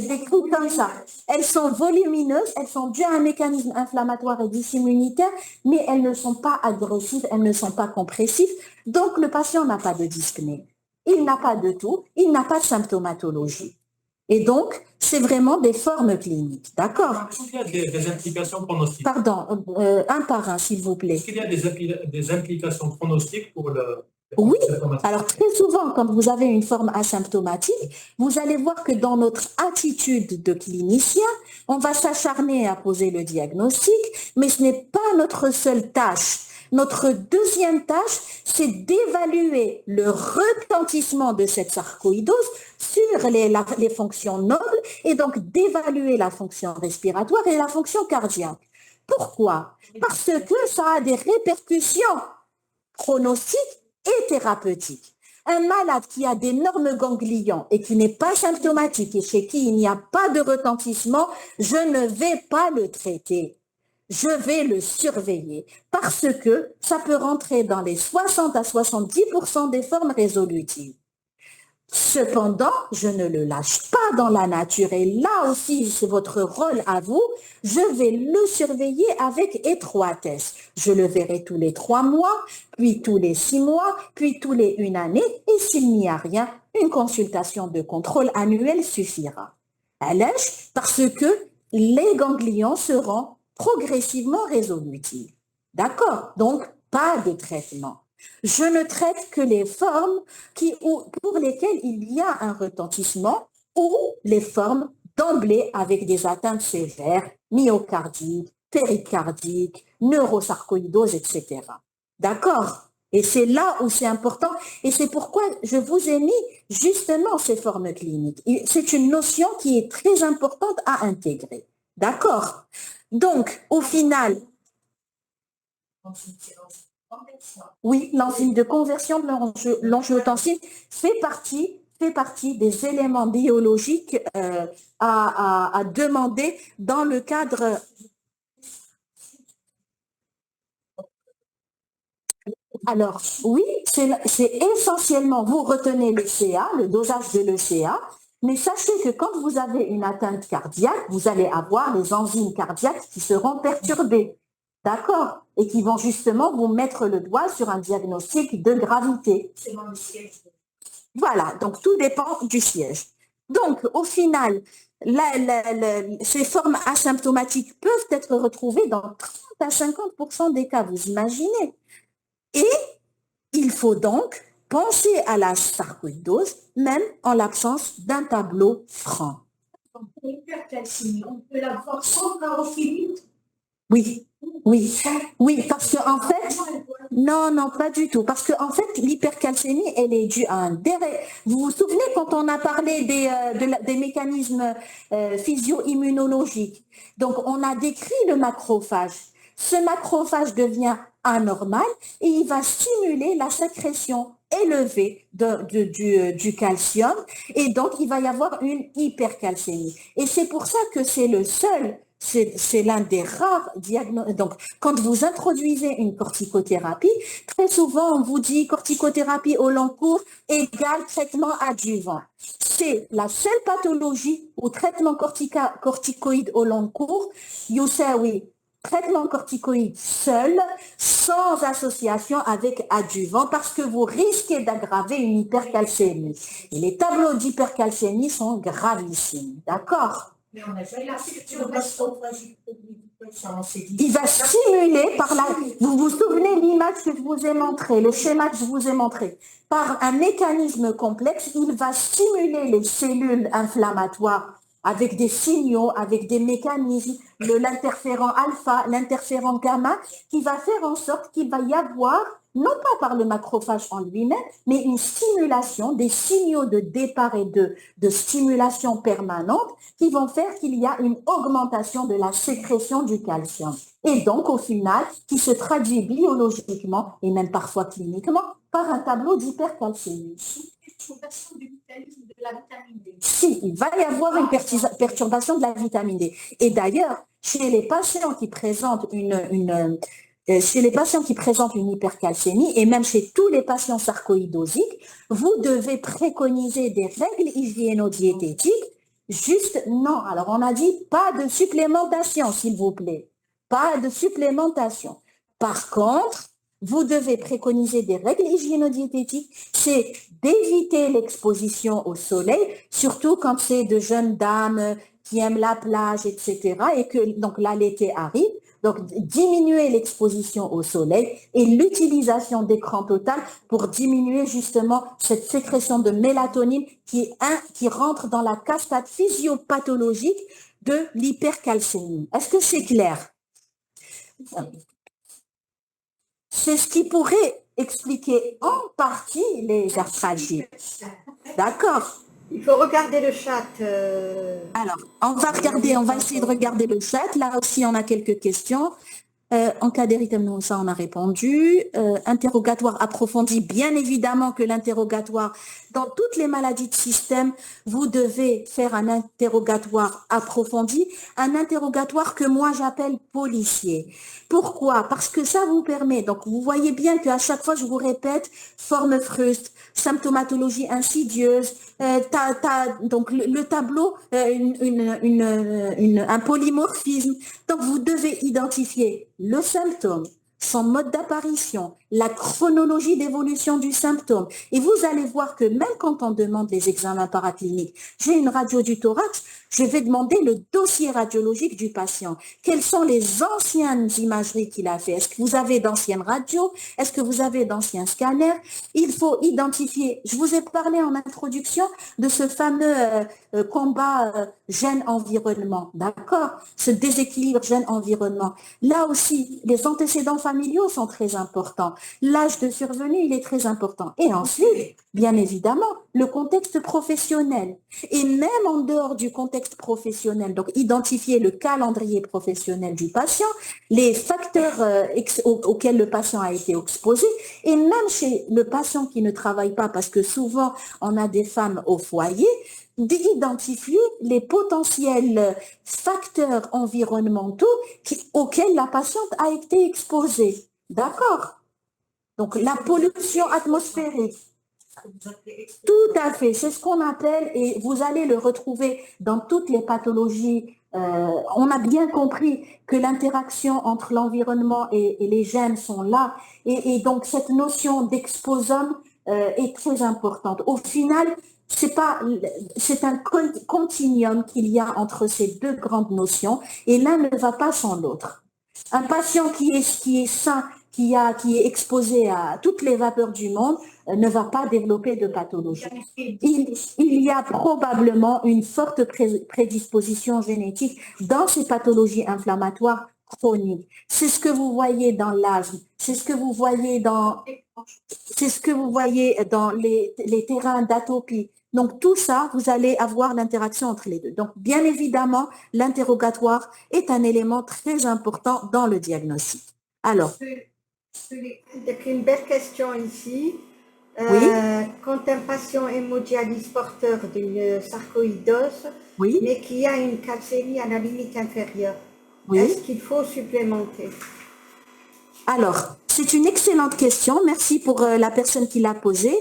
décrit comme ça. Elles sont volumineuses, elles sont dues à un mécanisme inflammatoire et dysimmunitaire, mais elles ne sont pas agressives, elles ne sont pas compressives. Donc, le patient n'a pas de dyspnée. Il n'a pas de toux, il n'a pas de symptomatologie. Et donc, c'est vraiment des formes cliniques, d'accord? Est-ce qu'il y a des implications pronostiques? Pardon, un par un, s'il vous plaît. Est-ce qu'il y a des implications pronostiques pour Oui, symptomatique. alors très souvent, quand vous avez une forme asymptomatique, vous allez voir que dans notre attitude de clinicien, on va s'acharner à poser le diagnostic, mais ce n'est pas notre seule tâche. Notre deuxième tâche, c'est d'évaluer le retentissement de cette sarcoïdose sur les fonctions nobles et donc d'évaluer la fonction respiratoire et la fonction cardiaque. Pourquoi? Parce que ça a des répercussions pronostiques et thérapeutique. Un malade qui a d'énormes ganglions et qui n'est pas symptomatique et chez qui il n'y a pas de retentissement, je ne vais pas le traiter. Je vais le surveiller parce que ça peut rentrer dans les 60 à 70% des formes résolutives. Cependant, je ne le lâche pas dans la nature et là aussi, c'est votre rôle à vous. Je vais le surveiller avec étroitesse. Je le verrai tous les 3 mois, puis tous les 6 mois, puis tous les 1 année et s'il n'y a rien, une consultation de contrôle annuelle suffira. Allège parce que les ganglions seront progressivement résolutifs. D'accord? Donc, pas de traitement. Je ne traite que les formes pour lesquelles il y a un retentissement ou les formes d'emblée avec des atteintes sévères, myocardiques, péricardiques, neurosarcoïdose, etc. D'accord? Et c'est là où c'est important et c'est pourquoi je vous ai mis justement ces formes cliniques. C'est une notion qui est très importante à intégrer. D'accord? Donc, au final, oui, l'enzyme de conversion de l'angiotensine fait partie des éléments biologiques à demander dans le cadre. Alors, oui, c'est essentiellement, vous retenez le CA, le dosage de l'ECA, mais sachez que quand vous avez une atteinte cardiaque, vous allez avoir les enzymes cardiaques qui seront perturbées. D'accord? Et qui vont justement vous mettre le doigt sur un diagnostic de gravité. C'est dans le siège. Voilà, donc tout dépend du siège. Donc, au final, ces formes asymptomatiques peuvent être retrouvées dans 30 à 50% des cas, vous imaginez. Et il faut donc penser à la sarcoïdose, même en l'absence d'un tableau franc. Donc, pour l'hypercalcémie, on peut l'avoir sans chlorophylline? Oui, oui, parce qu'en fait, non, pas du tout. Parce qu'en fait, l'hypercalcémie, elle est due à un dérèglement. Vous vous souvenez quand on a parlé des mécanismes physio-immunologiques? Donc, on a décrit le macrophage. Ce macrophage devient anormal et il va stimuler la sécrétion élevée du calcium et donc il va y avoir une hypercalcémie. Et c'est pour ça que c'est l'un des rares diagnostics. Donc, quand vous introduisez une corticothérapie, très souvent, on vous dit corticothérapie au long cours égale traitement adjuvant. C'est la seule pathologie où traitement corticoïde au long cours, oui, traitement corticoïde seul, sans association avec adjuvant, parce que vous risquez d'aggraver une hypercalcémie. Et les tableaux d'hypercalcémie sont gravissimes, d'accord? Mais on a déjà la perturbation. Il va stimuler par la... Vous vous souvenez l'image que je vous ai montrée, le schéma que je vous ai montré. Par un mécanisme complexe, il va stimuler les cellules inflammatoires avec des signaux, avec des mécanismes, l'interféron alpha, l'interféron gamma, qui va faire en sorte qu'il va y avoir, non pas par le macrophage en lui-même, mais une stimulation, des signaux de départ et de stimulation permanente qui vont faire qu'il y a une augmentation de la sécrétion du calcium. Et donc, au final, qui se traduit biologiquement et même parfois cliniquement par un tableau d'hypercalcémie. Perturbation du mécanisme de la vitamine D. Si, il va y avoir une perturbation de la vitamine D. Et d'ailleurs, chez les patients qui présentent chez les patients qui présentent une hypercalcémie et même chez tous les patients sarcoïdosiques, vous devez préconiser des règles hygiéno-diététiques. Juste, non. Alors, on a dit pas de supplémentation, s'il vous plaît. Pas de supplémentation. Par contre, vous devez préconiser des règles hygiéno-diététiques, c'est d'éviter l'exposition au soleil, surtout quand c'est de jeunes dames qui aiment la plage, etc. et que donc là l'été arrive, Donc, diminuer l'exposition au soleil et l'utilisation d'écran total pour diminuer justement cette sécrétion de mélatonine qui rentre dans la cascade physiopathologique de l'hypercalcémie. Est-ce que c'est clair? C'est ce qui pourrait expliquer en partie les arthralgies. D'accord. Il faut regarder le chat. Alors, on va essayer de regarder le chat. Là aussi, on a quelques questions. En cas d'érythème, ça on a répondu. Interrogatoire approfondi, bien évidemment que l'interrogatoire, dans toutes les maladies de système, vous devez faire un interrogatoire approfondi, un interrogatoire que moi j'appelle policier. Pourquoi? Parce que ça vous permet, donc vous voyez bien qu'à chaque fois je vous répète, forme fruste, symptomatologie insidieuse, donc le tableau, un polymorphisme. Donc vous devez identifier le symptôme, son mode d'apparition, la chronologie d'évolution du symptôme. Et vous allez voir que même quand on demande les examens paracliniques, j'ai une radio du thorax, je vais demander le dossier radiologique du patient. Quelles sont les anciennes imageries qu'il a fait? Est-ce que vous avez d'anciennes radios? Est-ce que vous avez d'anciens scanners? Il faut identifier. Je vous ai parlé en introduction de ce fameux combat gène-environnement, d'accord? Ce déséquilibre gène-environnement. Là aussi, les antécédents familiaux sont très importants. L'âge de survenue, il est très important. Et ensuite, bien évidemment, le contexte professionnel. Et même en dehors du contexte professionnel, donc identifier le calendrier professionnel du patient, les facteurs auxquels le patient a été exposé, et même chez le patient qui ne travaille pas, parce que souvent on a des femmes au foyer, d'identifier les potentiels facteurs environnementaux auxquels la patiente a été exposée. D'accord? Donc la pollution atmosphérique. Tout à fait, c'est ce qu'on appelle, et vous allez le retrouver dans toutes les pathologies. On a bien compris que l'interaction entre l'environnement et les gènes sont là, et donc cette notion d'exposome est très importante. Au final, c'est un continuum qu'il y a entre ces deux grandes notions, et l'un ne va pas sans l'autre. Un patient qui est sain, qui est exposé à toutes les vapeurs du monde, ne va pas développer de pathologie. Il y a probablement une forte prédisposition génétique dans ces pathologies inflammatoires chroniques. C'est ce que vous voyez dans l'asthme, c'est ce que vous voyez dans les terrains d'atopie. Donc tout ça, vous allez avoir l'interaction entre les deux. Donc bien évidemment, l'interrogatoire est un élément très important dans le diagnostic. Alors, il y a une belle question ici. Oui. Quand un patient hémodialyse porteur d'une sarcoïdose, Oui. mais qui a une calcémie à la limite inférieure, Oui. est-ce qu'il faut supplémenter? Alors, c'est une excellente question. Merci pour la personne qui l'a posée.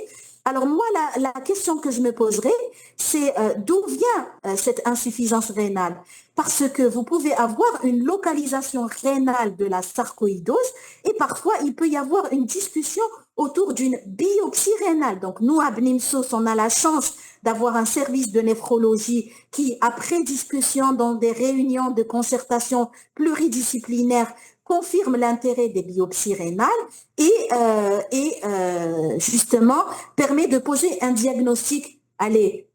Alors moi, la question que je me poserai, c'est d'où vient cette insuffisance rénale? Parce que vous pouvez avoir une localisation rénale de la sarcoïdose et parfois il peut y avoir une discussion autour d'une biopsie rénale. Donc nous, à BNIMSOS, on a la chance d'avoir un service de néphrologie qui, après discussion dans des réunions de concertation pluridisciplinaires, confirme l'intérêt des biopsies rénales et justement permet de poser un diagnostic,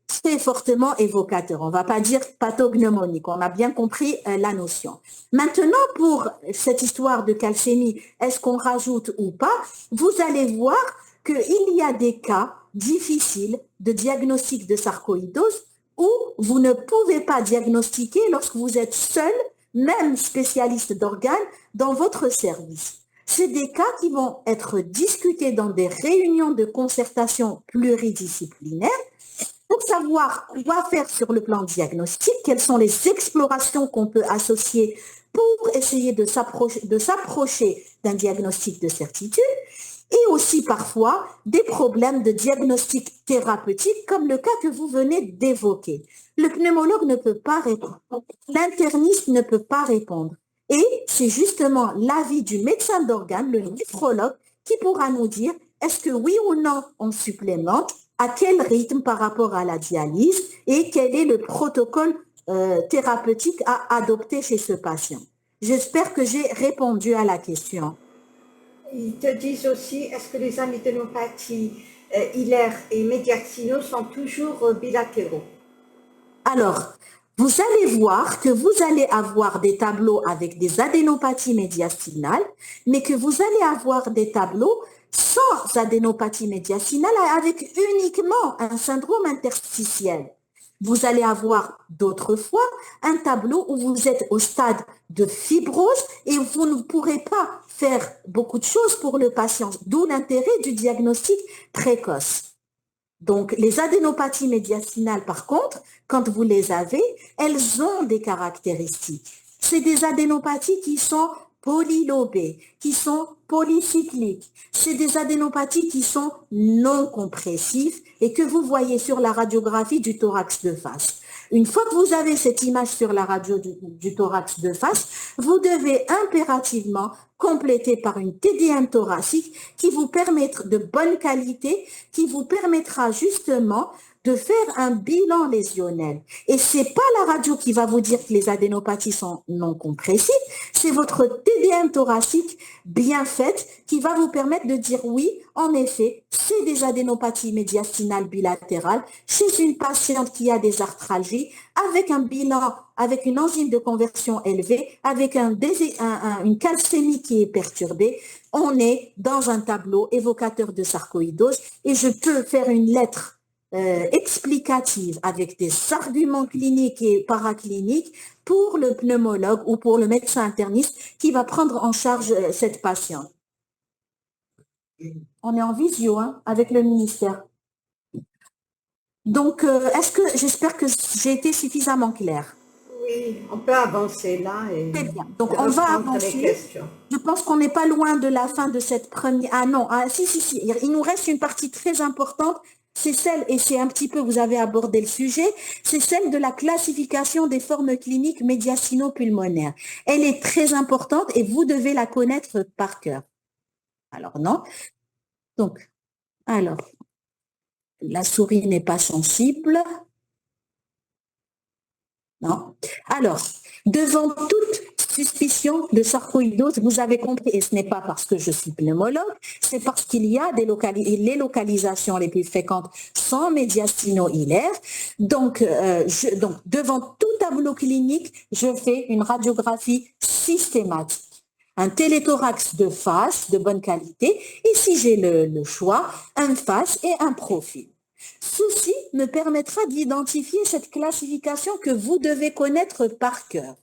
très fortement évocateur. On ne va pas dire pathognomonique, on a bien compris la notion. Maintenant, pour cette histoire de calcémie, est-ce qu'on rajoute ou pas? Vous allez voir qu'il y a des cas difficiles de diagnostic de sarcoïdose où vous ne pouvez pas diagnostiquer lorsque vous êtes seul, même spécialiste d'organes, dans votre service. C'est des cas qui vont être discutés dans des réunions de concertation pluridisciplinaires pour savoir quoi faire sur le plan diagnostique, quelles sont les explorations qu'on peut associer pour essayer de s'approcher d'un diagnostic de certitude, et aussi parfois des problèmes de diagnostic thérapeutique comme le cas que vous venez d'évoquer. Le pneumologue ne peut pas répondre, l'interniste ne peut pas répondre. Et c'est justement l'avis du médecin d'organe, le néphrologue, qui pourra nous dire est-ce que oui ou non on supplémente, à quel rythme par rapport à la dialyse et quel est le protocole thérapeutique à adopter chez ce patient. J'espère que j'ai répondu à la question. Ils te disent aussi, est-ce que les adénopathies hilaires et médiastinaux sont toujours bilatéraux? Alors, vous allez voir que vous allez avoir des tableaux avec des adénopathies médiastinales, mais que vous allez avoir des tableaux sans adénopathie médiastinale avec uniquement un syndrome interstitiel. Vous allez avoir d'autres fois un tableau où vous êtes au stade de fibrose et vous ne pourrez pas faire beaucoup de choses pour le patient, d'où l'intérêt du diagnostic précoce. Donc, les adénopathies médiastinales, par contre, quand vous les avez, elles ont des caractéristiques. C'est des adénopathies qui sont polylobées, qui sont polycycliques. C'est des adénopathies qui sont non compressives et que vous voyez sur la radiographie du thorax de face. Une fois que vous avez cette image sur la radio du thorax de face, vous devez impérativement compléter par une TDM thoracique qui vous permettra de bonne qualité, qui vous permettra justement de faire un bilan lésionnel. Et c'est pas la radio qui va vous dire que les adénopathies sont non compressives, c'est votre TDM thoracique bien faite qui va vous permettre de dire oui, en effet, c'est des adénopathies médiastinales bilatérales chez une patiente qui a des arthralgies avec un bilan, avec une enzyme de conversion élevée, avec une calcémie qui est perturbée. On est dans un tableau évocateur de sarcoïdose et je peux faire une lettre explicative avec des arguments cliniques et paracliniques pour le pneumologue ou pour le médecin interniste qui va prendre en charge cette patiente. On est en visio avec le ministère. Donc, j'espère que j'ai été suffisamment claire. Oui, on peut avancer là. Très bien. Donc, on va avancer. Je pense qu'on n'est pas loin de la fin de cette première... Ah non, si. Il nous reste une partie très importante. C'est celle, et c'est un petit peu, vous avez abordé le sujet, c'est celle de la classification des formes cliniques médiastino-pulmonaires. Elle est très importante et vous devez la connaître par cœur. Alors, non. Donc, la souris n'est pas sensible. Non. Alors, devant toute suspicion de sarcoïdose, vous avez compris, et ce n'est pas parce que je suis pneumologue, c'est parce qu'il y a les localisations les plus fréquentes sont médiastino-hilaires. Donc, devant tout tableau clinique, je fais une radiographie systématique. Un téléthorax de face, de bonne qualité, et si j'ai le choix, un face et un profil. Ceci me permettra d'identifier cette classification que vous devez connaître par cœur.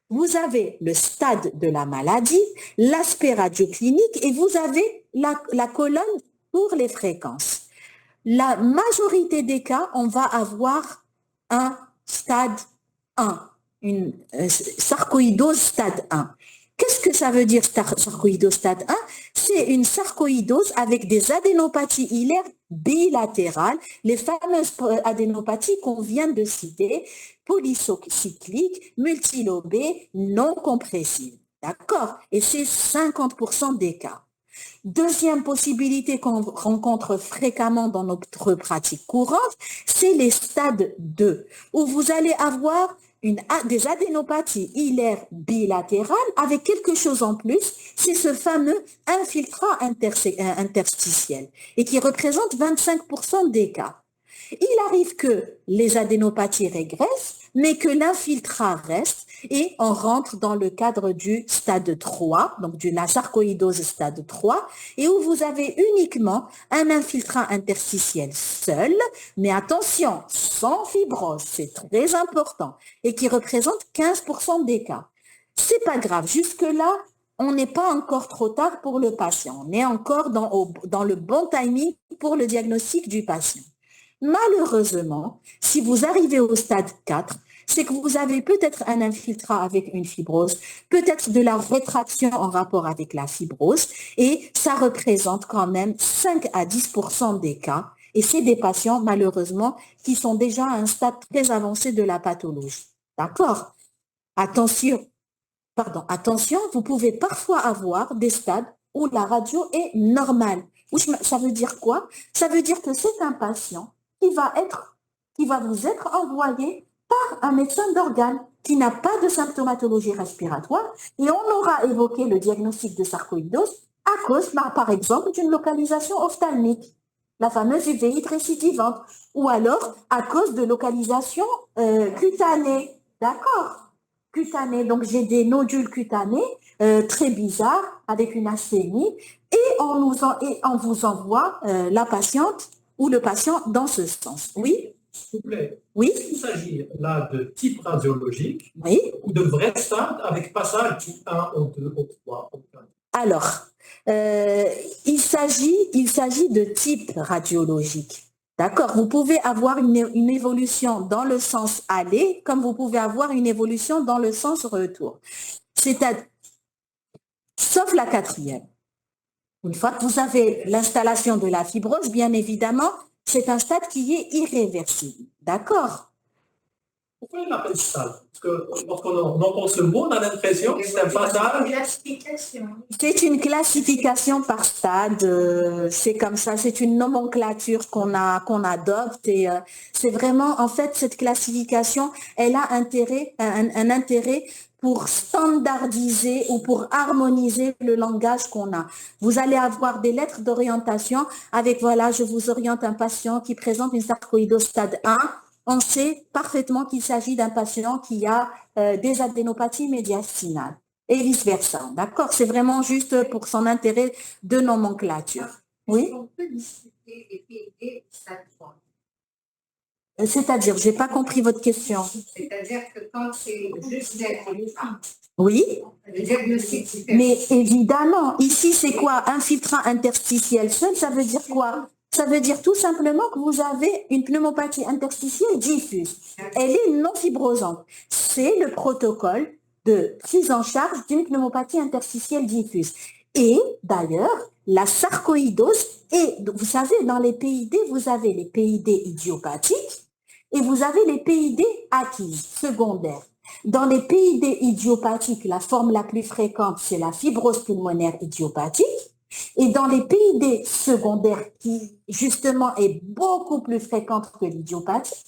Vous avez le stade de la maladie, l'aspect radioclinique et vous avez la colonne pour les fréquences. La majorité des cas, on va avoir un stade 1, une sarcoïdose stade 1. Qu'est-ce que ça veut dire sarcoïdose stade 1? C'est une sarcoïdose avec des adénopathies hilaires bilatérales, les fameuses adénopathies qu'on vient de citer, polycycliques, multilobées, non compressives. D'accord? Et c'est 50% des cas. Deuxième possibilité qu'on rencontre fréquemment dans notre pratique courante, c'est les stades 2, où vous allez avoir des adénopathies hilaires bilatérales avec quelque chose en plus, c'est ce fameux infiltrat interstitiel et qui représente 25% des cas. Il arrive que les adénopathies régressent, mais que l'infiltrat reste et on rentre dans le cadre du stade 3, donc de la sarcoïdose stade 3, et où vous avez uniquement un infiltrat interstitiel seul, mais attention, sans fibrose, c'est très important, et qui représente 15% des cas. C'est pas grave, jusque-là, on n'est pas encore trop tard pour le patient, on est encore dans le bon timing pour le diagnostic du patient. Malheureusement, si vous arrivez au stade 4, c'est que vous avez peut-être un infiltrat avec une fibrose, peut-être de la rétraction en rapport avec la fibrose, et ça représente quand même 5 à 10% des cas. Et c'est des patients, malheureusement, qui sont déjà à un stade très avancé de la pathologie. D'accord? Attention, vous pouvez parfois avoir des stades où la radio est normale. Ça veut dire quoi? Ça veut dire que c'est un patient qui va vous être envoyé par un médecin d'organes qui n'a pas de symptomatologie respiratoire et on aura évoqué le diagnostic de sarcoïdose à cause, par exemple, d'une localisation ophtalmique, la fameuse uvéite récidivante, ou alors à cause de localisation cutanée. D'accord? Cutanée. Donc, j'ai des nodules cutanés très bizarres avec une asthénie et on vous envoie la patiente ou le patient dans ce sens. Oui? S'il vous plaît. Oui? Il s'agit là de type radiologique Oui? ou de vrai stade avec passage du 1 au 2, au 3, au 4. Alors, il s'agit de type radiologique. D'accord? Vous pouvez avoir une évolution dans le sens aller, comme vous pouvez avoir une évolution dans le sens retour. C'est-à-dire, sauf la quatrième. Une fois que vous avez l'installation de la fibrose, bien évidemment, c'est un stade qui est irréversible. D'accord? Pourquoi il l'appelle stade? Parce que lorsqu'on entend ce mot, on a l'impression que c'est un passage. C'est une classification par stade, c'est comme ça, c'est une nomenclature qu'on adopte et c'est vraiment, en fait, cette classification, elle a un intérêt pour standardiser ou pour harmoniser le langage qu'on a. Vous allez avoir des lettres d'orientation avec, voilà, je vous oriente un patient qui présente une sarcoïdose stade 1. On sait parfaitement qu'il s'agit d'un patient qui a des adénopathies médiastinales et vice-versa. D'accord? C'est vraiment juste pour son intérêt de nomenclature. Oui? On peut discuter des PID stade 3. C'est-à-dire, je n'ai pas compris votre question. C'est-à-dire que quand c'est juste infiltrant, Oui? le diagnostic. Mais évidemment, ici, c'est quoi? Infiltrant interstitiel seul, ça veut dire quoi? Ça veut dire tout simplement que vous avez une pneumopathie interstitielle diffuse. Elle est non fibrosante. C'est le protocole de prise en charge d'une pneumopathie interstitielle diffuse. Et d'ailleurs, la sarcoïdose, et vous savez, dans les PID, vous avez les PID idiopathiques et vous avez les PID acquises, secondaires. Dans les PID idiopathiques, la forme la plus fréquente, c'est la fibrose pulmonaire idiopathique. Et dans les PID secondaires, qui justement est beaucoup plus fréquente que l'idiopathie,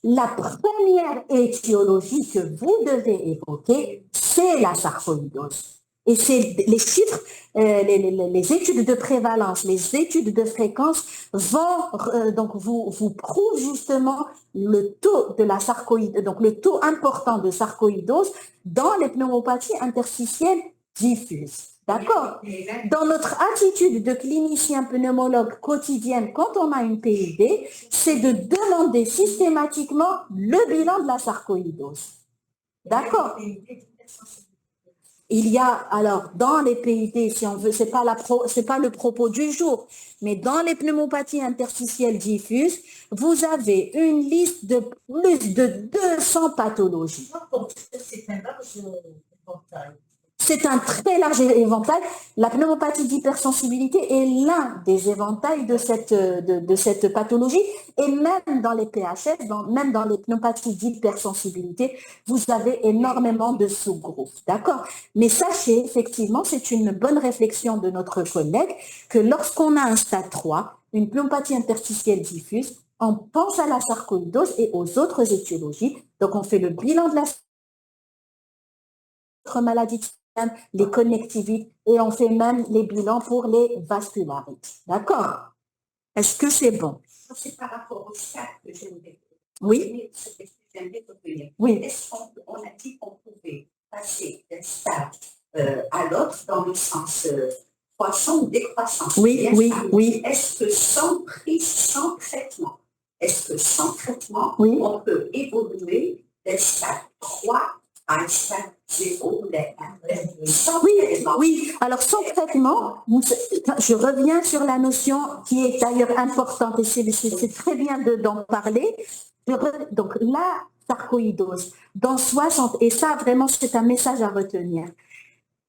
la première étiologie que vous devez évoquer, c'est la sarcoïdose. Et c'est les chiffres, les études de prévalence, les études de fréquence vont donc vous prouvent justement le taux de la sarcoïdose, donc le taux important de sarcoïdose dans les pneumopathies interstitielles diffuses. D'accord? Dans notre attitude de clinicien pneumologue quotidienne, quand on a une PID, c'est de demander systématiquement le bilan de la sarcoïdose. D'accord? Il y a, alors, dans les PID, si on veut, c'est pas le propos du jour, mais dans les pneumopathies interstitielles diffuses, vous avez une liste de plus de 200 pathologies. C'est un large éventail. C'est un très large éventail. La pneumopathie d'hypersensibilité est l'un des éventails de cette pathologie. Et même dans les PHS, même dans les pneumopathies d'hypersensibilité, vous avez énormément de sous-groupes. D'accord? Mais sachez, effectivement, c'est une bonne réflexion de notre collègue que lorsqu'on a un stade 3, une pneumopathie interstitielle diffuse, on pense à la sarcoïdose et aux autres étiologies. Donc, on fait le bilan de la maladie, les connectivites et on fait même les bilans pour les vascularites. D'accord? Est-ce que c'est bon? C'est par rapport au stade que j'aimerais. Oui? Oui. Est-ce qu'on a dit qu'on pouvait passer d'un stade à l'autre dans le sens croissant ou décroissant? Oui, oui, oui. Est-ce que sans prise, sans traitement, Oui. on peut évoluer d'un stade 3 à un stade 0 Oui. Alors, sans traitement, je reviens sur la notion qui est d'ailleurs importante et c'est très bien d'en parler. Donc, la sarcoïdose, dans 60, et ça vraiment c'est un message à retenir,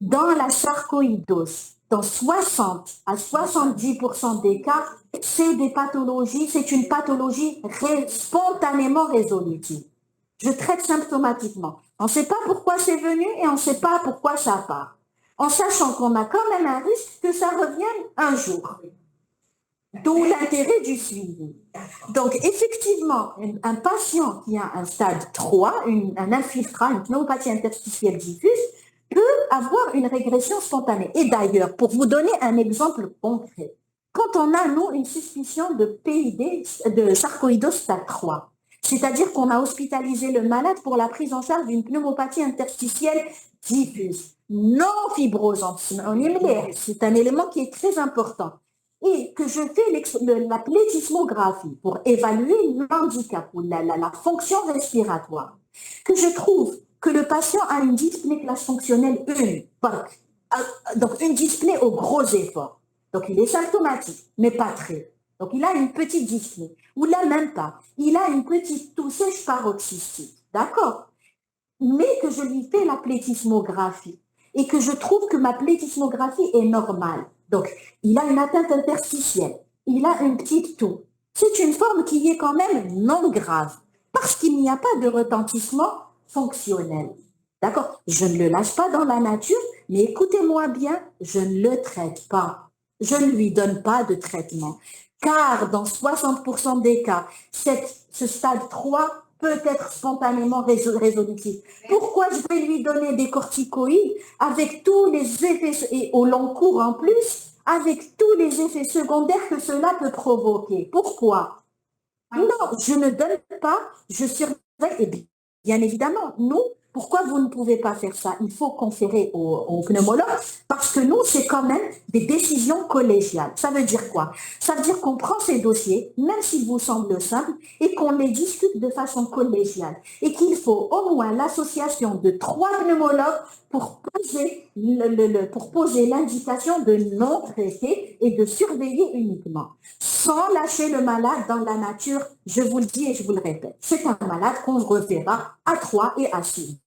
dans la sarcoïdose, dans 60 à 70% des cas, c'est des pathologies, c'est une pathologie spontanément résolutive. Je traite symptomatiquement. On ne sait pas pourquoi c'est venu et on ne sait pas pourquoi ça part. En sachant qu'on a quand même un risque que ça revienne un jour. D'où l'intérêt du suivi. Donc, effectivement, un patient qui a un stade 3, un infiltrat, une pneumopathie interstitielle diffuse, peut avoir une régression spontanée. Et d'ailleurs, pour vous donner un exemple concret, quand on a, nous, une suspicion de PID, de sarcoïdose stade 3, c'est-à-dire qu'on a hospitalisé le malade pour la prise en charge d'une pneumopathie interstitielle diffuse, non fibrosante, c'est un élément qui est très important, et que je fais la plétismographie pour évaluer l'handicap ou la fonction respiratoire, que je trouve que le patient a une dyspnée classe fonctionnelle 1, donc une dyspnée au gros effort. Donc il est symptomatique, mais pas très. Donc il a une petite dyspnée, ou là même pas. Il a une petite toux sèche paroxystique, d'accord? Mais que je lui fais la plétismographie et que je trouve que ma plétismographie est normale. Donc il a une atteinte interstitielle, il a une petite toux. C'est une forme qui est quand même non grave, parce qu'il n'y a pas de retentissement fonctionnel. D'accord? Je ne le lâche pas dans la nature, mais écoutez-moi bien, je ne le traite pas. Je ne lui donne pas de traitement. Car dans 60% des cas, ce stade 3 peut être spontanément résolutif. Pourquoi je vais lui donner des corticoïdes avec tous les effets, et au long cours en plus, avec tous les effets secondaires que cela peut provoquer? Pourquoi? Non, je ne donne pas, je surveille, et bien évidemment, nous, pourquoi vous ne pouvez pas faire ça? Il faut conférer au pneumologue parce que nous, c'est quand même des décisions collégiales. Ça veut dire quoi? Ça veut dire qu'on prend ces dossiers, même s'ils vous semblent simples, et qu'on les discute de façon collégiale. Et qu'il faut au moins l'association de 3 pneumologues pour poser l'indication de non traiter et de surveiller uniquement. Sans lâcher le malade dans la nature, je vous le dis et je vous le répète, c'est un malade qu'on reverra à 3 et à 6.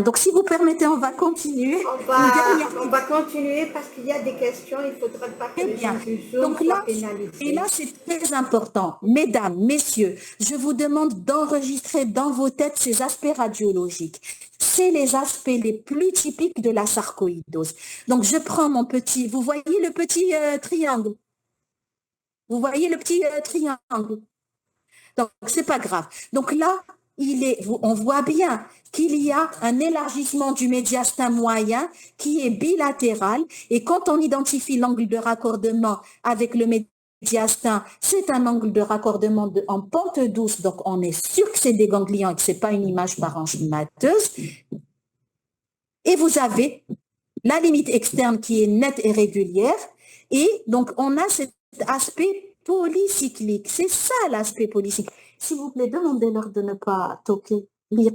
Donc, si vous permettez, on va continuer. On va continuer parce qu'il y a des questions. Il ne faudra pas que les gens soient pénalisés. Et là, c'est très important. Mesdames, messieurs, je vous demande d'enregistrer dans vos têtes ces aspects radiologiques. C'est les aspects les plus typiques de la sarcoïdose. Donc, je prends mon petit... Vous voyez le petit triangle? Vous voyez le petit triangle? Donc, c'est pas grave. Donc là, on voit bien qu'il y a un élargissement du médiastin moyen qui est bilatéral. Et quand on identifie l'angle de raccordement avec le médiastin, c'est un angle de raccordement en pente douce. Donc, on est sûr que c'est des ganglions et que ce n'est pas une image parenchymateuse. Et vous avez la limite externe qui est nette et régulière. Et donc, on a cet aspect polycyclique. C'est ça l'aspect polycyclique. S'il vous plaît, demandez-leur de ne pas toquer, lire,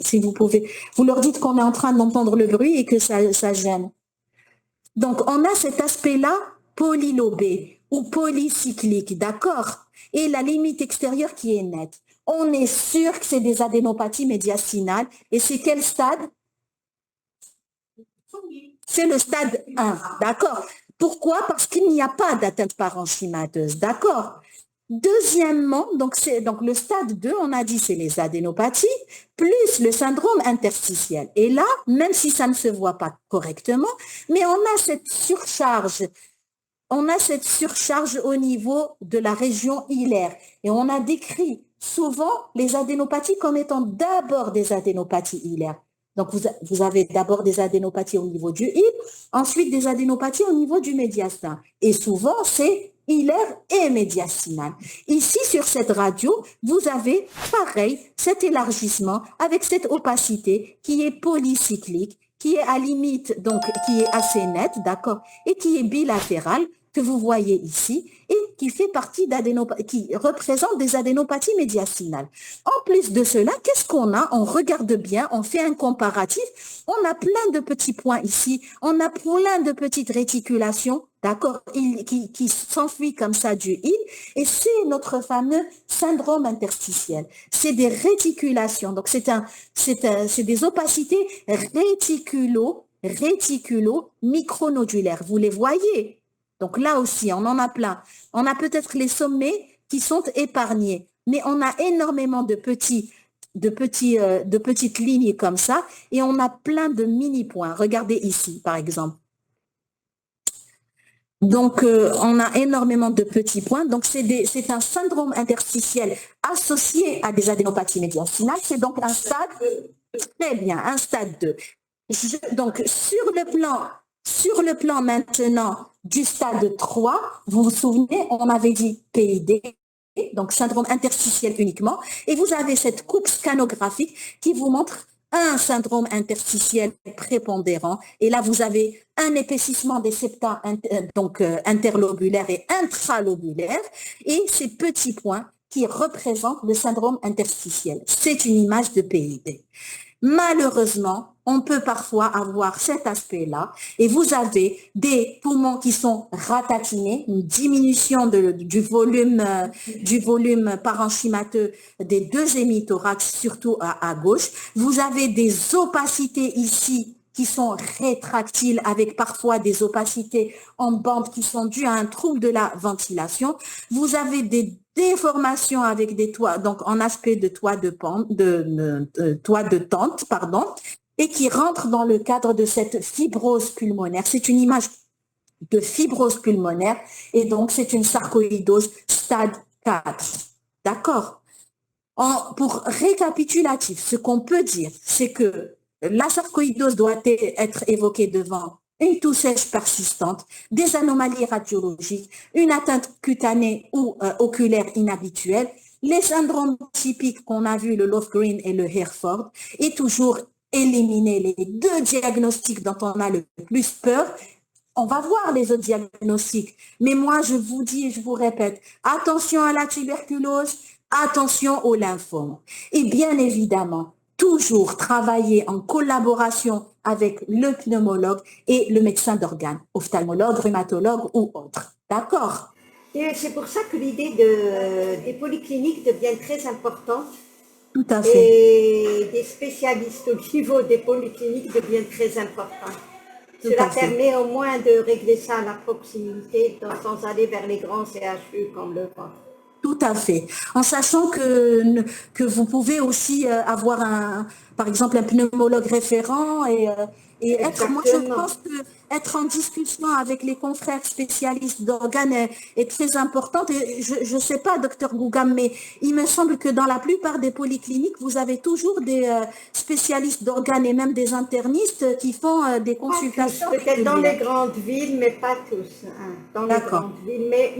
si vous pouvez. Vous leur dites qu'on est en train d'entendre le bruit et que ça gêne. Donc, on a cet aspect-là polylobé ou polycyclique, d'accord? Et la limite extérieure qui est nette. On est sûr que c'est des adénopathies médiastinales. Et c'est quel stade? C'est le stade 1, d'accord? Pourquoi? Parce qu'il n'y a pas d'atteinte parenchymateuse, d'accord? Deuxièmement, donc le stade 2, on a dit c'est les adénopathies, plus le syndrome interstitiel. Et là, même si ça ne se voit pas correctement, mais on a cette surcharge au niveau de la région hilaire. Et on a décrit souvent les adénopathies comme étant d'abord des adénopathies hilaires. Donc, vous avez d'abord des adénopathies au niveau du hile, ensuite des adénopathies au niveau du médiastin. Et souvent, c'est hilaire et médiastinal. Ici, sur cette radio, vous avez pareil, cet élargissement avec cette opacité qui est polycyclique, qui est à limite, donc qui est assez nette, d'accord, et qui est bilatérale, que vous voyez ici, et qui fait partie qui représente des adénopathies médiastinales. En plus de cela, qu'est-ce qu'on a? On regarde bien, on fait un comparatif, on a plein de petits points ici, on a plein de petites réticulations, d'accord, qui s'enfuient comme ça du île, et c'est notre fameux syndrome interstitiel. C'est des réticulations, donc c'est des opacités réticulo-micronodulaires. Vous les voyez? Donc là aussi, on en a plein. On a peut-être les sommets qui sont épargnés, mais on a énormément de petites lignes comme ça, et on a plein de mini-points. Regardez ici, par exemple. Donc, on a énormément de petits points. Donc, c'est un syndrome interstitiel associé à des adénopathies médiastinales. C'est donc un stade, très bien, un stade 2. Donc, sur le plan maintenant du stade 3, vous vous souvenez, on avait dit PID, donc syndrome interstitiel uniquement, et vous avez cette coupe scanographique qui vous montre un syndrome interstitiel prépondérant, et là vous avez un épaississement des septa interlobulaires et intralobulaires, et ces petits points qui représentent le syndrome interstitiel. C'est une image de PID. Malheureusement, on peut parfois avoir cet aspect-là et vous avez des poumons qui sont ratatinés, une diminution du volume parenchymateux des deux hémithorax, surtout à gauche. Vous avez des opacités ici qui sont rétractiles avec parfois des opacités en bande qui sont dues à un trouble de la ventilation. Vous avez des déformations avec des toits, donc en aspect de toit de tente, et qui rentrent dans le cadre de cette fibrose pulmonaire. C'est une image de fibrose pulmonaire et donc c'est une sarcoïdose stade 4. D'accord? Pour récapitulatif, ce qu'on peut dire, c'est que la sarcoïdose doit être évoquée devant une toux sèche persistante, des anomalies radiologiques, une atteinte cutanée ou oculaire inhabituelle, les syndromes typiques qu'on a vus, le Lofgren et le Hereford, et toujours éliminer les deux diagnostics dont on a le plus peur. On va voir les autres diagnostics, mais moi je vous dis et je vous répète, attention à la tuberculose, attention au lymphome. Et bien évidemment, toujours travailler en collaboration avec le pneumologue et le médecin d'organes, ophtalmologue, rhumatologue ou autre. D'accord? Et c'est pour ça que l'idée des polycliniques devient très importante. Tout à fait. Et des spécialistes au niveau des polycliniques devient très important. Cela permet au moins de régler ça à la proximité sans aller vers les grands CHU comme le vôtre. Tout à fait. En sachant que vous pouvez aussi avoir par exemple un pneumologue référent et moi je pense que être en discussion avec les confrères spécialistes d'organes est très importante. Et je ne sais pas, docteur Gougam, mais il me semble que dans la plupart des polycliniques, vous avez toujours des spécialistes d'organes et même des internistes qui font des consultations. Peut-être dans les grandes villes, mais pas tous. Hein, dans les grandes villes. Mais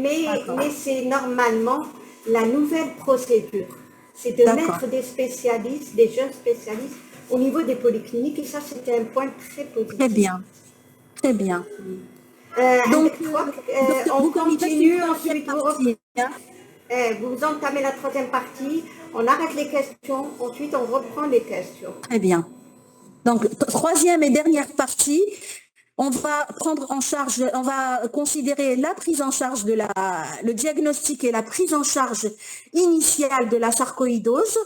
c'est normalement la nouvelle procédure. C'est de mettre des spécialistes, des jeunes spécialistes au niveau des polycliniques, et ça c'était un point très positif. Très bien, très bien. Donc, on continue ensuite, vous entamez la troisième partie, on arrête les questions, ensuite on reprend les questions. Très bien. Donc, troisième et dernière partie, on va prendre en charge, on va considérer la prise en charge le diagnostic et la prise en charge initiale de la sarcoïdose,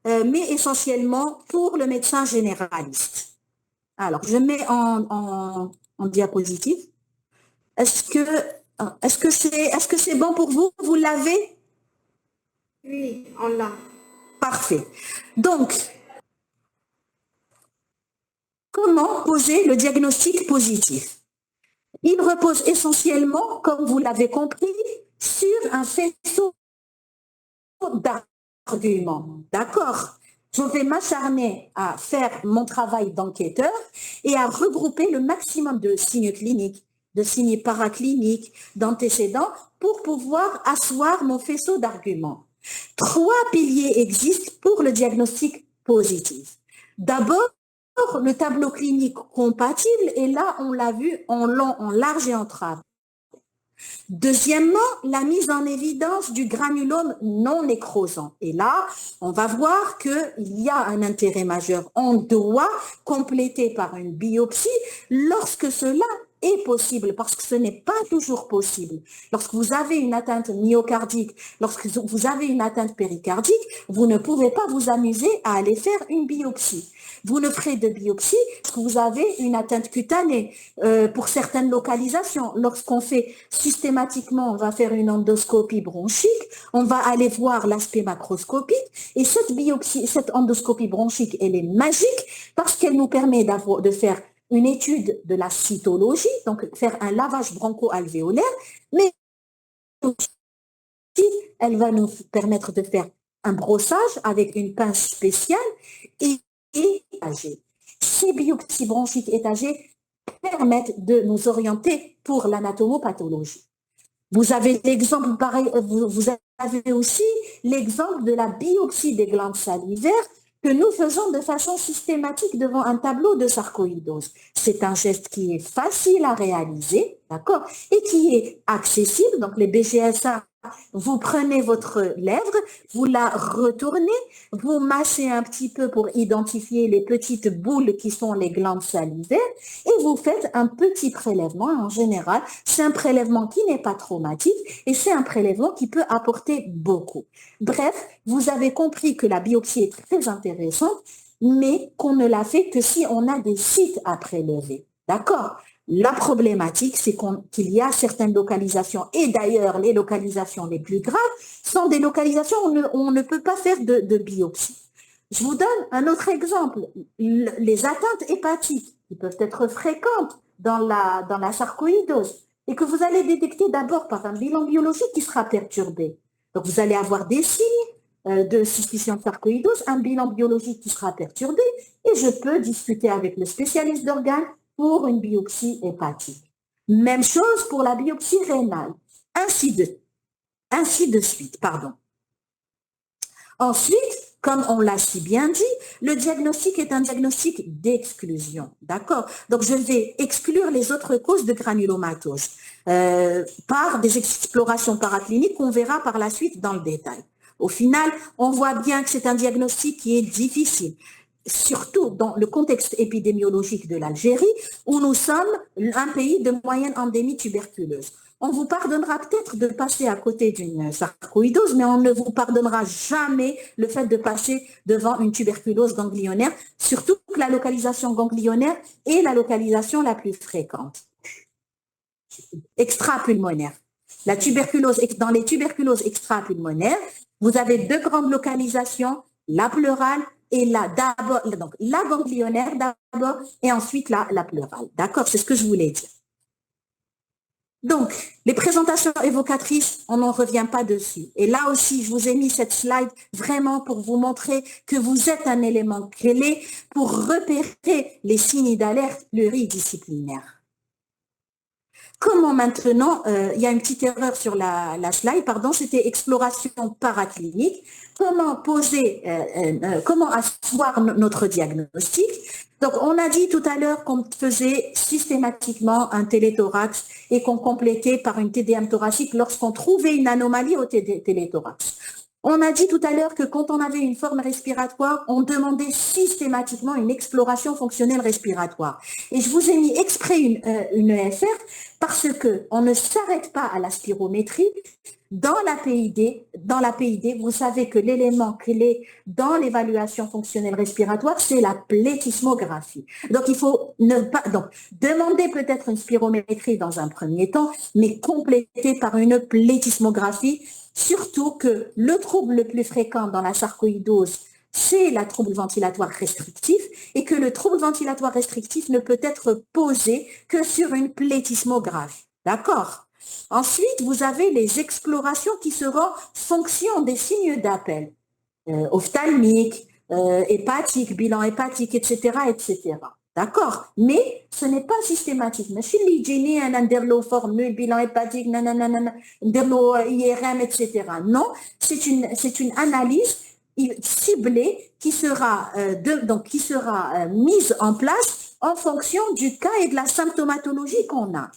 mais essentiellement pour le médecin généraliste. Alors, je mets en diapositive. Est-ce que c'est bon pour vous? Vous l'avez? Oui, on l'a. Parfait. Donc, comment poser le diagnostic positif? Il repose essentiellement, comme vous l'avez compris, sur un faisceau d'arguments. D'accord? Je vais m'acharner à faire mon travail d'enquêteur et à regrouper le maximum de signes cliniques, de signes paracliniques, d'antécédents pour pouvoir asseoir mon faisceau d'arguments. 3 piliers existent pour le diagnostic positif. D'abord, le tableau clinique compatible, et là, on l'a vu en long, en large et en travers. Deuxièmement, la mise en évidence du granulome non nécrosant. Et là, on va voir qu'il y a un intérêt majeur. On doit compléter par une biopsie lorsque cela est possible, parce que ce n'est pas toujours possible. Lorsque vous avez une atteinte myocardique, lorsque vous avez une atteinte péricardique, vous ne pouvez pas vous amuser à aller faire une biopsie. Vous ne ferez de biopsie que vous avez une atteinte cutanée pour certaines localisations. Lorsqu'on fait systématiquement, on va faire une endoscopie bronchique, on va aller voir l'aspect macroscopique, et cette biopsie, cette endoscopie bronchique, elle est magique parce qu'elle nous permet de faire une étude de la cytologie, donc faire un lavage broncho-alvéolaire, mais aussi elle va nous permettre de faire un brossage avec une pince spéciale et étagée. Ces biopsies bronchiques étagées permettent de nous orienter pour l'anatomopathologie. Vous avez l'exemple, pareil, vous avez aussi l'exemple de la biopsie des glandes salivaires que nous faisons de façon systématique devant un tableau de sarcoïdose. C'est un geste qui est facile à réaliser, d'accord, et qui est accessible. Donc les BGSA, vous prenez votre lèvre, vous la retournez, vous massez un petit peu pour identifier les petites boules qui sont les glandes salivaires et vous faites un petit prélèvement. En général, c'est un prélèvement qui n'est pas traumatique et c'est un prélèvement qui peut apporter beaucoup. Bref, vous avez compris que la biopsie est très intéressante, mais qu'on ne la fait que si on a des sites à prélever. D'accord ? La problématique, c'est qu'il y a certaines localisations, et d'ailleurs les localisations les plus graves sont des localisations où on ne peut pas faire de biopsie. Je vous donne un autre exemple. Les atteintes hépatiques, qui peuvent être fréquentes dans la sarcoïdose, et que vous allez détecter d'abord par un bilan biologique qui sera perturbé. Donc vous allez avoir des signes de suspicion de sarcoïdose, un bilan biologique qui sera perturbé, et je peux discuter avec le spécialiste d'organes pour une biopsie hépatique. Même chose pour la biopsie rénale, ainsi de suite. Ensuite, comme on l'a si bien dit, le diagnostic est un diagnostic d'exclusion, d'accord? Donc, je vais exclure les autres causes de granulomatose par des explorations paracliniques qu'on verra par la suite dans le détail. Au final, on voit bien que c'est un diagnostic qui est difficile, surtout dans le contexte épidémiologique de l'Algérie, où nous sommes un pays de moyenne endémie tuberculeuse. On vous pardonnera peut-être de passer à côté d'une sarcoïdose, mais on ne vous pardonnera jamais le fait de passer devant une tuberculose ganglionnaire, surtout que la localisation ganglionnaire est la localisation la plus fréquente. Extrapulmonaire. Dans les tuberculoses extrapulmonaires, vous avez 2 grandes localisations, la pleurale et donc la ganglionnaire d'abord et ensuite la pleurale. D'accord, c'est ce que je voulais dire. Donc, les présentations évocatrices, on n'en revient pas dessus. Et là aussi, je vous ai mis cette slide vraiment pour vous montrer que vous êtes un élément clé pour repérer les signes d'alerte pluridisciplinaires. Comment maintenant, il y a une petite erreur sur la slide, pardon, c'était exploration paraclinique. Comment comment asseoir notre diagnostic? Donc, on a dit tout à l'heure qu'on faisait systématiquement un téléthorax et qu'on complétait par une TDM thoracique lorsqu'on trouvait une anomalie au téléthorax. On a dit tout à l'heure que quand on avait une forme respiratoire, on demandait systématiquement une exploration fonctionnelle respiratoire. Et je vous ai mis exprès une EFR parce qu'on ne s'arrête pas à la spirométrie. Dans la PID, vous savez que l'élément clé dans l'évaluation fonctionnelle respiratoire, c'est la plétismographie. Donc, il faut demander peut-être une spirométrie dans un premier temps, mais compléter par une plétismographie, surtout que le trouble le plus fréquent dans la sarcoïdose, c'est le trouble ventilatoire restrictif et que le trouble ventilatoire restrictif ne peut être posé que sur une plétismographie. D'accord ? Ensuite, vous avez les explorations qui seront fonction des signes d'appel, ophtalmique, hépatique, bilan hépatique, etc., etc. D'accord? Mais ce n'est pas systématique. Mais chez les génies, un formule, bilan hépatique, nanana, IRM, etc. Non, c'est une analyse ciblée qui sera, mise en place en fonction du cas et de la symptomatologie qu'on a.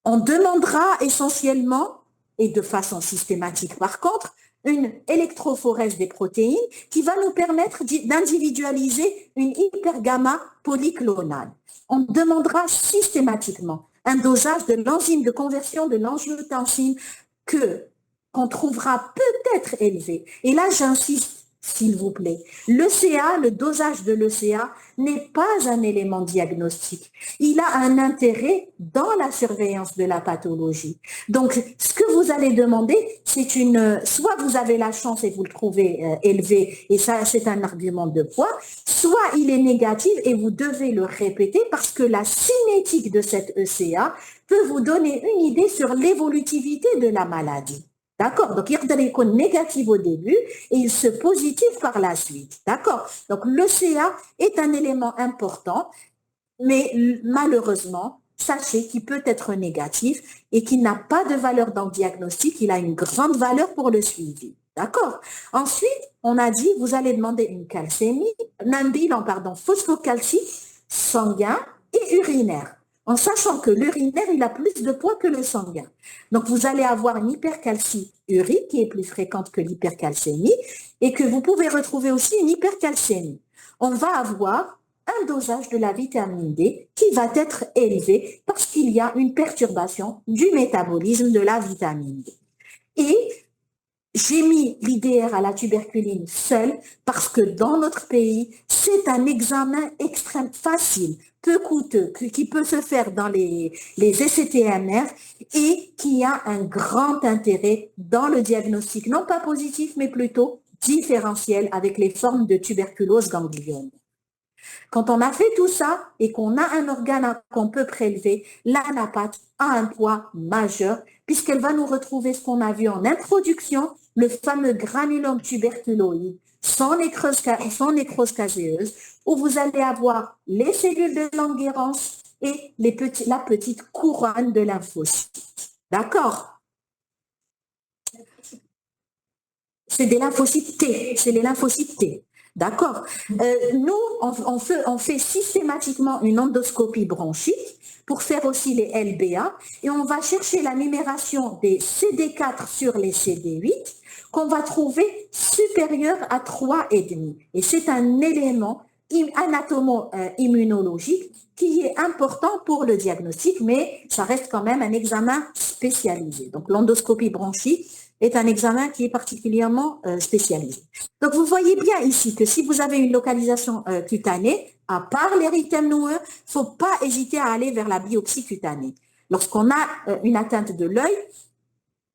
On demandera essentiellement, et de façon systématique par contre, une électrophorèse des protéines qui va nous permettre d'individualiser une hypergamma polyclonale. On demandera systématiquement un dosage de l'enzyme de conversion de l'angiotensine qu'on trouvera peut-être élevé. Et là, j'insiste, s'il vous plaît. L'ECA, le dosage de l'ECA n'est pas un élément diagnostique. Il a un intérêt dans la surveillance de la pathologie. Donc, ce que vous allez demander, c'est soit vous avez la chance et vous le trouvez élevé, et ça, c'est un argument de poids, soit il est négatif et vous devez le répéter parce que la cinétique de cette ECA peut vous donner une idée sur l'évolutivité de la maladie. D'accord? Donc, il est négatif au début et il se positive par la suite. D'accord? Donc, l'ECA est un élément important, mais malheureusement, sachez qu'il peut être négatif et qu'il n'a pas de valeur dans le diagnostic, il a une grande valeur pour le suivi. D'accord? Ensuite, on a dit, vous allez demander une calcémie, un bilan, phosphocalcique sanguin et urinaire. En sachant que l'urinaire, il a plus de poids que le sanguin. Donc, vous allez avoir une hypercalcie urique qui est plus fréquente que l'hypercalcémie et que vous pouvez retrouver aussi une hypercalcémie. On va avoir un dosage de la vitamine D qui va être élevé parce qu'il y a une perturbation du métabolisme de la vitamine D. Et j'ai mis l'IDR à la tuberculine seule parce que dans notre pays, c'est un examen extrêmement facile, peu coûteux, qui peut se faire dans les essais TMR et qui a un grand intérêt dans le diagnostic, non pas positif, mais plutôt différentiel avec les formes de tuberculose ganglionnaire. Quand on a fait tout ça et qu'on a un organe qu'on peut prélever, l'anapathe a un poids majeur puisqu'elle va nous retrouver ce qu'on a vu en introduction, le fameux granulome tuberculoïde sans nécrose caséeuse, où vous allez avoir les cellules de Langerhans et la petite couronne de lymphocytes. D'accord? C'est des lymphocytes T, c'est les lymphocytes T. D'accord. Nous, on fait systématiquement une endoscopie bronchique pour faire aussi les LBA et on va chercher la numération des CD4 sur les CD8 qu'on va trouver supérieur à 3,5. Et c'est un élément anatomo-immunologique qui est important pour le diagnostic, mais ça reste quand même un examen spécialisé. Donc, l'endoscopie bronchique est un examen qui est particulièrement spécialisé. Donc, vous voyez bien ici que si vous avez une localisation cutanée, à part l'érythème noueux, il ne faut pas hésiter à aller vers la biopsie cutanée. Lorsqu'on a une atteinte de l'œil,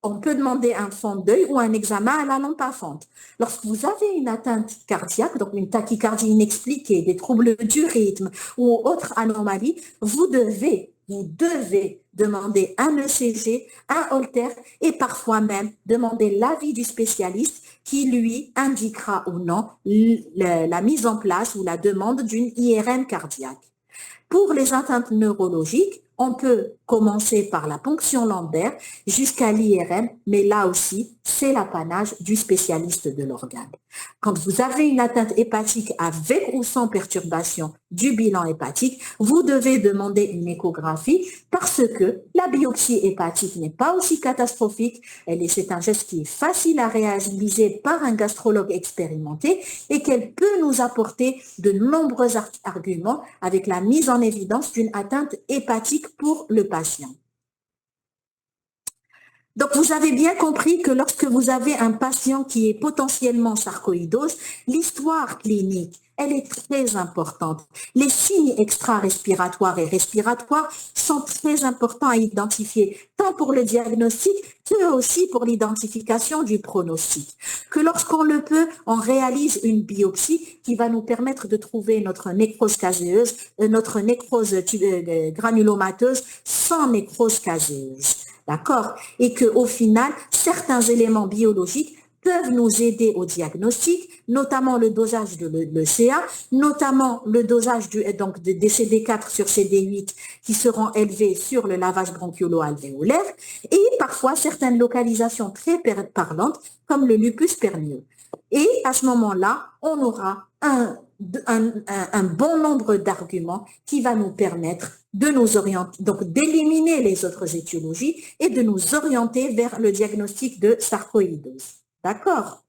on peut demander un fond d'œil ou un examen à la lampe à fente. Lorsque vous avez une atteinte cardiaque, donc une tachycardie inexpliquée, des troubles du rythme ou autre anomalie, vous devez demander un ECG, un Holter et parfois même demander l'avis du spécialiste qui lui indiquera ou non la mise en place ou la demande d'une IRM cardiaque. Pour les atteintes neurologiques, on peut commencer par la ponction lombaire jusqu'à l'IRM, mais là aussi, c'est l'apanage du spécialiste de l'organe. Quand vous avez une atteinte hépatique avec ou sans perturbation du bilan hépatique, vous devez demander une échographie parce que la biopsie hépatique n'est pas aussi catastrophique. C'est un geste qui est facile à réaliser par un gastrologue expérimenté et qu'elle peut nous apporter de nombreux arguments avec la mise en évidence d'une atteinte hépatique pour le patient. Donc, vous avez bien compris que lorsque vous avez un patient qui est potentiellement sarcoïdose, l'histoire clinique, elle est très importante. Les signes extra-respiratoires et respiratoires sont très importants à identifier, tant pour le diagnostic que aussi pour l'identification du pronostic. Que lorsqu'on le peut, on réalise une biopsie qui va nous permettre de trouver notre nécrose caséeuse, notre nécrose granulomateuse sans nécrose caséeuse. D'accord? Et qu'au final, certains éléments biologiques peuvent nous aider au diagnostic, notamment le dosage de l'ECA, notamment le dosage donc des CD4 sur CD8 qui seront élevés sur le lavage bronchiolo-alvéolaire et parfois certaines localisations très parlantes comme le lupus perneux. Et à ce moment-là, on aura un bon nombre d'arguments qui va nous permettre de nous orienter, donc d'éliminer les autres étiologies et de nous orienter vers le diagnostic de sarcoïdose. D'accord?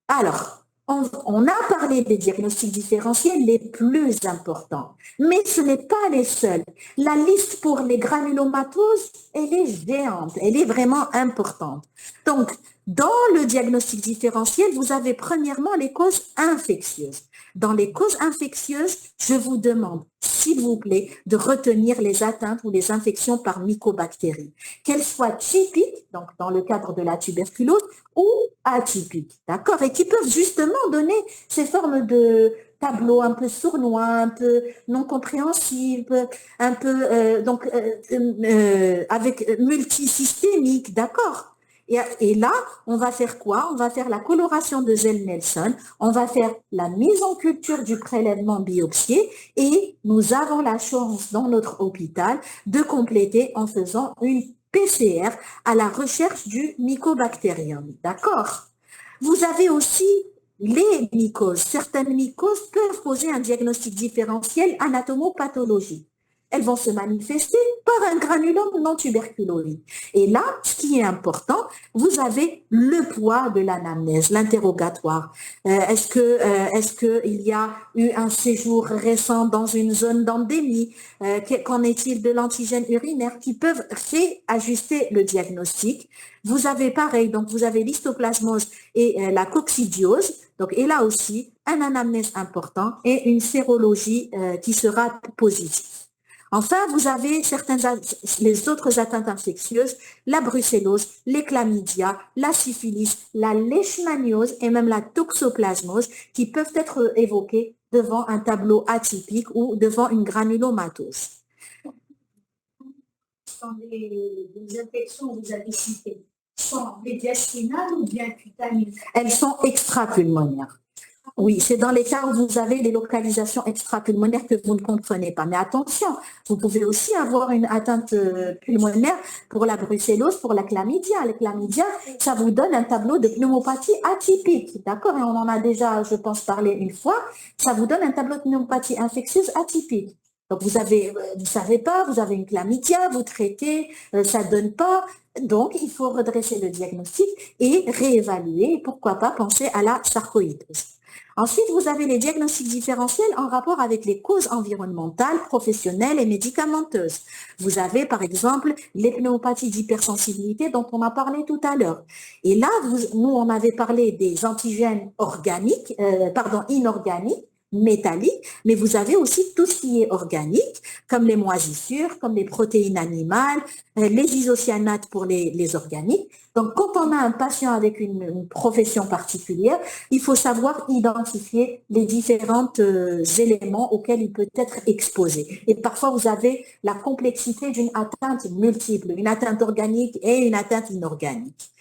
Alors, on a parlé des diagnostics différentiels les plus importants, mais ce n'est pas les seuls. La liste pour les granulomatoses, elle est géante, elle est vraiment importante. Donc, dans le diagnostic différentiel, vous avez premièrement les causes infectieuses. Dans les causes infectieuses, je vous demande, s'il vous plaît, de retenir les atteintes ou les infections par mycobactéries, qu'elles soient typiques, donc dans le cadre de la tuberculose, ou atypiques, d'accord? Et qui peuvent justement donner ces formes de tableaux un peu sournois, un peu non compréhensibles, un peu avec multisystémique, d'accord? Et là, on va faire quoi? On va faire la coloration de Zell-Nelson, on va faire la mise en culture du prélèvement biopsié et nous avons la chance dans notre hôpital de compléter en faisant une PCR à la recherche du mycobacterium. D'accord? Vous avez aussi les mycoses. Certaines mycoses peuvent poser un diagnostic différentiel anatomopathologique. Elles vont se manifester par un granulome non tuberculoïde. Et là, ce qui est important, vous avez le poids de l'anamnèse, l'interrogatoire. Est-ce qu'il y a eu un séjour récent dans une zone d'endémie? Qu'en est-il de l'antigène urinaire qui peuvent réajuster le diagnostic? Vous avez pareil, donc vous avez l'histoplasmose et la coccidiose. Donc, et là aussi, un anamnèse important et une sérologie qui sera positive. Enfin, vous avez les autres atteintes infectieuses, la brucellose, les chlamydia, la syphilis, la leishmaniose et même la toxoplasmose qui peuvent être évoquées devant un tableau atypique ou devant une granulomatose. Les infections que vous avez citées sont médiastinales ou bien cutanées? Elles sont extrapulmonaires. Oui, c'est dans les cas où vous avez les localisations extrapulmonaires que vous ne comprenez pas. Mais attention, vous pouvez aussi avoir une atteinte pulmonaire pour la brucellose, pour la chlamydia. La chlamydia, ça vous donne un tableau de pneumopathie atypique, d'accord? Et on en a déjà, je pense, parlé une fois. Ça vous donne un tableau de pneumopathie infectieuse atypique. Donc, vous savez pas, vous avez une chlamydia, vous traitez, ça donne pas. Donc, il faut redresser le diagnostic et réévaluer, pourquoi pas penser à la sarcoïdose. Ensuite, vous avez les diagnostics différentiels en rapport avec les causes environnementales, professionnelles et médicamenteuses. Vous avez, par exemple, les pneumopathies d'hypersensibilité dont on a parlé tout à l'heure. Et là, nous, on avait parlé des antigènes inorganiques, métalliques, mais vous avez aussi tout ce qui est organique, comme les moisissures, comme les protéines animales, les isocyanates pour les organiques. Donc, quand on a un patient avec une profession particulière, il faut savoir identifier les différents éléments auxquels il peut être exposé. Et parfois, vous avez la complexité d'une atteinte multiple, une atteinte organique et une atteinte inorganique.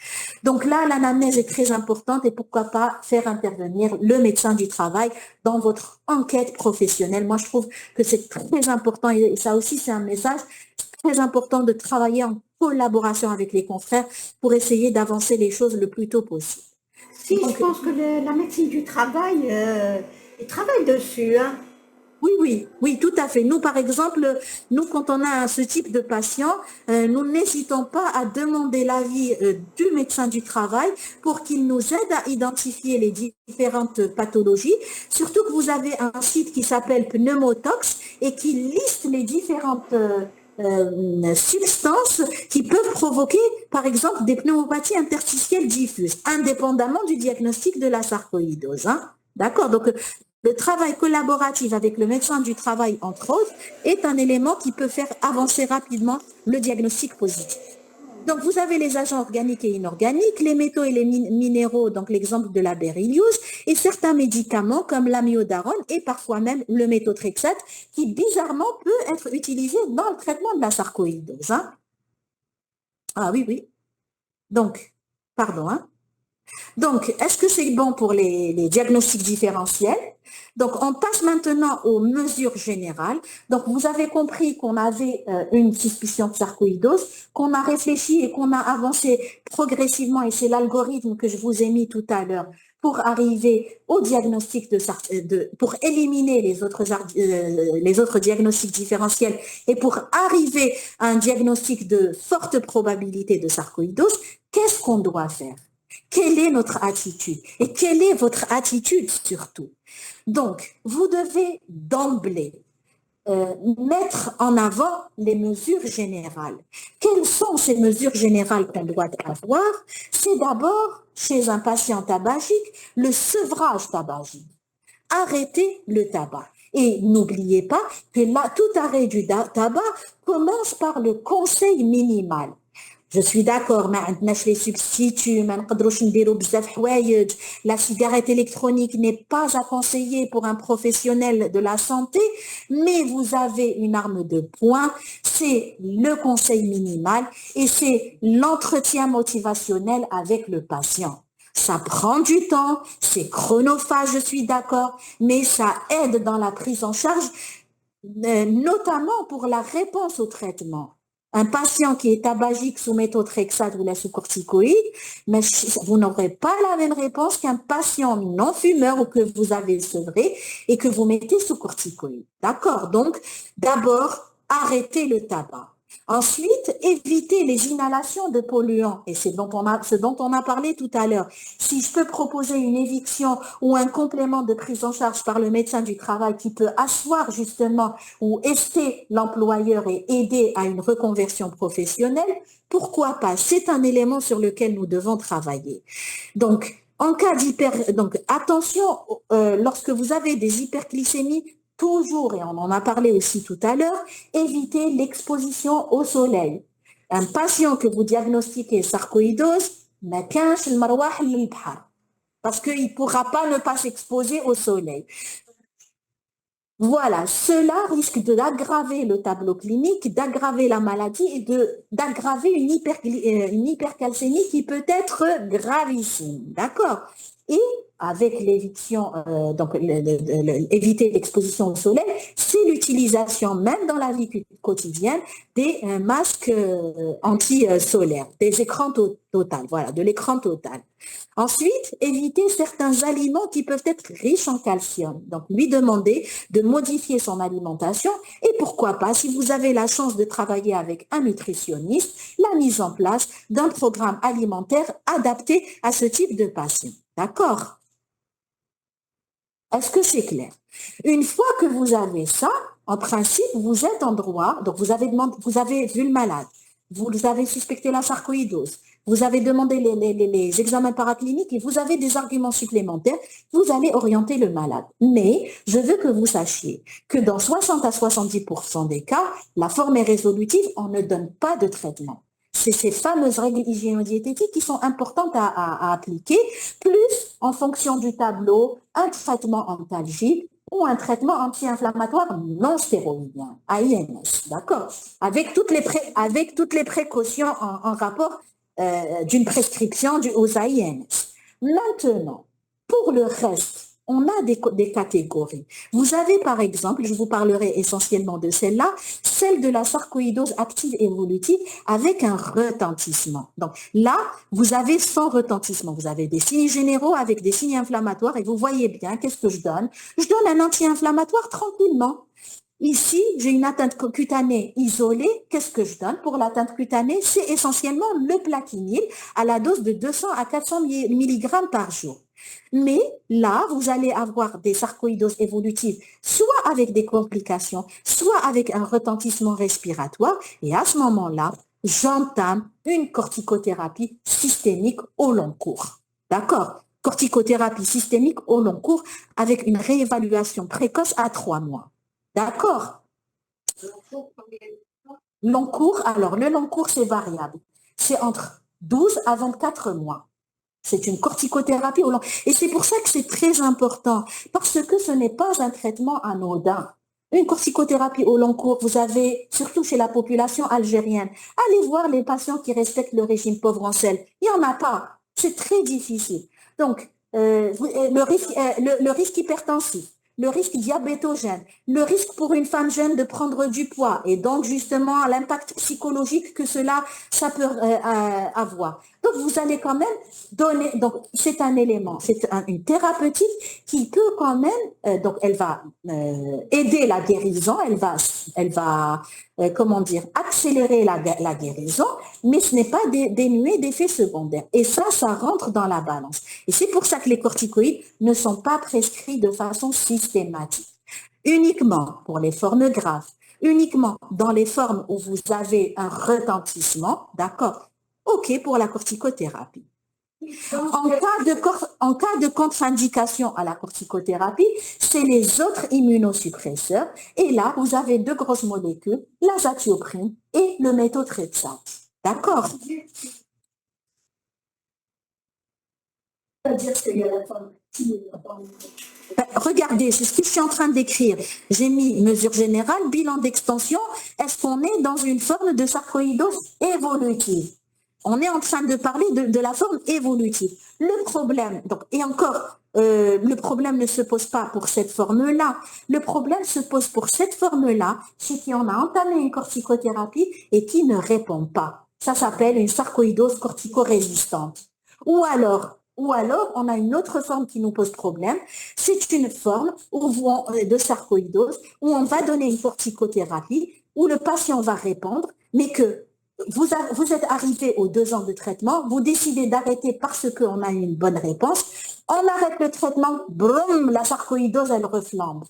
Donc là, l'anamnèse est très importante et pourquoi pas faire intervenir le médecin du travail dans votre enquête professionnelle. Moi, je trouve que c'est très important et ça aussi, c'est un message très important de travailler en collaboration avec les confrères pour essayer d'avancer les choses le plus tôt possible. Si, donc, je pense que la médecine du travail, ils travaillent dessus, hein. Oui, tout à fait. Nous, par exemple, quand on a ce type de patient, nous n'hésitons pas à demander l'avis du médecin du travail pour qu'il nous aide à identifier les différentes pathologies. Surtout que vous avez un site qui s'appelle Pneumotox et qui liste les différentes substances qui peuvent provoquer, par exemple, des pneumopathies interstitielles diffuses, indépendamment du diagnostic de la sarcoïdose. Hein. D'accord? Donc, le travail collaboratif avec le médecin du travail, entre autres, est un élément qui peut faire avancer rapidement le diagnostic positif. Donc, vous avez les agents organiques et inorganiques, les métaux et les minéraux, donc l'exemple de la berylliose, et certains médicaments comme l'amiodarone et parfois même le méthotrexate, qui bizarrement peut être utilisé dans le traitement de la sarcoïdose. Hein. Ah oui. Donc, pardon, hein. Donc, est-ce que c'est bon pour les diagnostics différentiels? Donc, on passe maintenant aux mesures générales. Donc, vous avez compris qu'on avait une suspicion de sarcoïdose, qu'on a réfléchi et qu'on a avancé progressivement, et c'est l'algorithme que je vous ai mis tout à l'heure, pour arriver au diagnostic pour éliminer les autres diagnostics différentiels et pour arriver à un diagnostic de forte probabilité de sarcoïdose. Qu'est-ce qu'on doit faire? Quelle est notre attitude? Et quelle est votre attitude surtout? Donc, vous devez d'emblée mettre en avant les mesures générales. Quelles sont ces mesures générales qu'on doit avoir? C'est d'abord, chez un patient tabagique, le sevrage tabagique. Arrêtez le tabac. Et n'oubliez pas que là, tout arrêt du tabac commence par le conseil minimal. Je suis d'accord, ما عندناش les substituts, ما نقدروش نديرو بزاف حوايج. La cigarette électronique n'est pas à conseiller pour un professionnel de la santé, mais vous avez une arme de poing, c'est le conseil minimal et c'est l'entretien motivationnel avec le patient. Ça prend du temps, c'est chronophage, je suis d'accord, mais ça aide dans la prise en charge, notamment pour la réponse au traitement. Un patient qui est tabagique sous méthotrexate ou la sous corticoïde, mais vous n'aurez pas la même réponse qu'un patient non-fumeur ou que vous avez sevré et que vous mettez sous corticoïde. D'accord? Donc, d'abord, arrêtez le tabac. Ensuite, évitez les inhalations de polluants. Et c'est ce dont on a parlé tout à l'heure. Si je peux proposer une éviction ou un complément de prise en charge par le médecin du travail qui peut asseoir justement ou ester l'employeur et aider à une reconversion professionnelle, pourquoi pas? C'est un élément sur lequel nous devons travailler. Donc, en cas donc attention, lorsque vous avez des hyperglycémies, toujours, et on en a parlé aussi tout à l'heure, évitez l'exposition au soleil. Un patient que vous diagnostiquez sarcoïdose, parce qu'il ne pourra pas ne pas s'exposer au soleil. Voilà, cela risque d'aggraver le tableau clinique, d'aggraver la maladie et d'aggraver une hypercalcémie qui peut être gravissime. D'accord? Et avec l'éviction, donc éviter l'exposition au soleil, c'est l'utilisation même dans la vie quotidienne des masques anti-solaires, des écrans total, voilà, de l'écran total. Ensuite, éviter certains aliments qui peuvent être riches en calcium. Donc, lui demander de modifier son alimentation et pourquoi pas, si vous avez la chance de travailler avec un nutritionniste, la mise en place d'un programme alimentaire adapté à ce type de patient. D'accord? Est-ce que c'est clair? Une fois que vous avez ça, en principe, vous êtes en droit, donc vous avez vu le malade, vous avez suspecté la sarcoïdose, vous avez demandé les examens paracliniques et vous avez des arguments supplémentaires, vous allez orienter le malade. Mais je veux que vous sachiez que dans 60 à 70% des cas, la forme est résolutive, on ne donne pas de traitement. C'est ces fameuses règles hygiéno-diététiques qui sont importantes à appliquer, plus en fonction du tableau, un traitement antalgique ou un traitement anti-inflammatoire non stéroïdien, AINS, d'accord? Avec toutes les précautions en rapport d'une prescription aux AINS. Maintenant, pour le reste, on a des catégories. Vous avez par exemple, je vous parlerai essentiellement de celle-là, celle de la sarcoïdose active évolutive avec un retentissement. Donc là, vous avez sans retentissement. Vous avez des signes généraux avec des signes inflammatoires et vous voyez bien, qu'est-ce que je donne? Je donne un anti-inflammatoire tranquillement. Ici, j'ai une atteinte cutanée isolée. Qu'est-ce que je donne pour l'atteinte cutanée? C'est essentiellement le plaquenil à la dose de 200 à 400 mg par jour. Mais là, vous allez avoir des sarcoïdoses évolutives, soit avec des complications, soit avec un retentissement respiratoire. Et à ce moment-là, j'entame une corticothérapie systémique au long cours. D'accord? Corticothérapie systémique au long cours avec une réévaluation précoce à 3 mois. D'accord? Long cours, alors le long cours, c'est variable. C'est entre 12 à 24 mois. C'est une corticothérapie au long. Et c'est pour ça que c'est très important, parce que ce n'est pas un traitement anodin. une corticothérapie au long cours, vous avez, surtout chez la population algérienne, allez voir les patients qui respectent le régime pauvre en sel. Il n'y en a pas. C'est très difficile. Donc, le risque hypertensif, le risque diabétogène, le risque pour une femme jeune de prendre du poids et donc justement l'impact psychologique que ça peut avoir. Donc vous allez quand même donner, donc c'est un élément, une thérapeutique qui peut quand même, donc elle va aider la guérison, elle va comment dire, accélérer la guérison, mais ce n'est pas dénué d'effets secondaires. Et ça rentre dans la balance. Et c'est pour ça que les corticoïdes ne sont pas prescrits de façon systématique. Uniquement pour les formes graves, uniquement dans les formes où vous avez un retentissement, d'accord, OK pour la corticothérapie. En cas de contre-indication à la corticothérapie, c'est les autres immunosuppresseurs. Et là, vous avez deux grosses molécules, l'azatioprine et le méthotrexate. D'accord? Regardez, c'est ce que je suis en train d'écrire. J'ai mis mesure générale, bilan d'extension. Est-ce qu'on est dans une forme de sarcoïdose évolutive? On est en train de parler de la forme évolutive. Le problème, donc, et encore, le problème ne se pose pas pour cette forme-là. Le problème se pose pour cette forme-là, chez qui on a entamé une corticothérapie et qui ne répond pas. Ça s'appelle une sarcoïdose corticorésistante. Ou alors, on a une autre forme qui nous pose problème. C'est une forme de sarcoïdose où on va donner une corticothérapie, où le patient va répondre, mais que vous êtes arrivé aux 2 ans de traitement, vous décidez d'arrêter parce qu'on a une bonne réponse, on arrête le traitement, boum, la sarcoïdose, elle reflambe.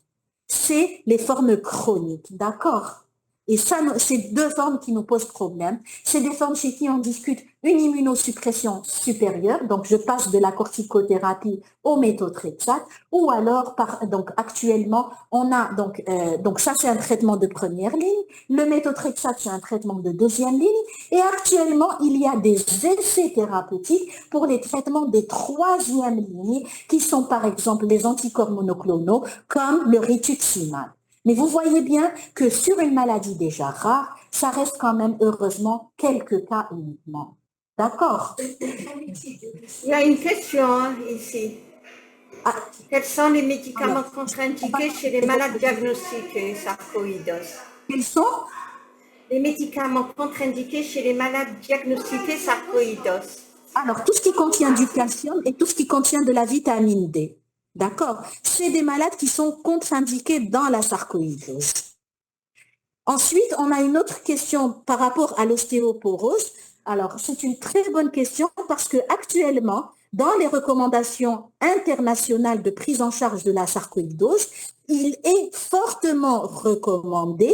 C'est les formes chroniques, d'accord? Et ça, c'est 2 formes qui nous posent problème. C'est des formes chez qui on discute une immunosuppression supérieure, donc je passe de la corticothérapie au méthotrexate, ou alors, donc actuellement, on a, donc ça c'est un traitement de première ligne, le méthotrexate c'est un traitement de deuxième ligne, et actuellement, il y a des essais thérapeutiques pour les traitements des troisième lignes, qui sont par exemple les anticorps monoclonaux, comme le rituximab. Mais vous voyez bien que sur une maladie déjà rare, ça reste quand même heureusement quelques cas uniquement. D'accord? Il y a une question ici. Quels sont les médicaments contre-indiqués chez les malades diagnostiqués sarcoïdose? Quels sont les médicaments contre-indiqués chez les malades diagnostiqués sarcoïdose? Alors, tout ce qui contient du calcium et tout ce qui contient de la vitamine D. D'accord? C'est des malades qui sont contre-indiqués dans la sarcoïdose. Ensuite, on a une autre question par rapport à l'ostéoporose. Alors, c'est une très bonne question parce que actuellement, dans les recommandations internationales de prise en charge de la sarcoïdose, il est fortement recommandé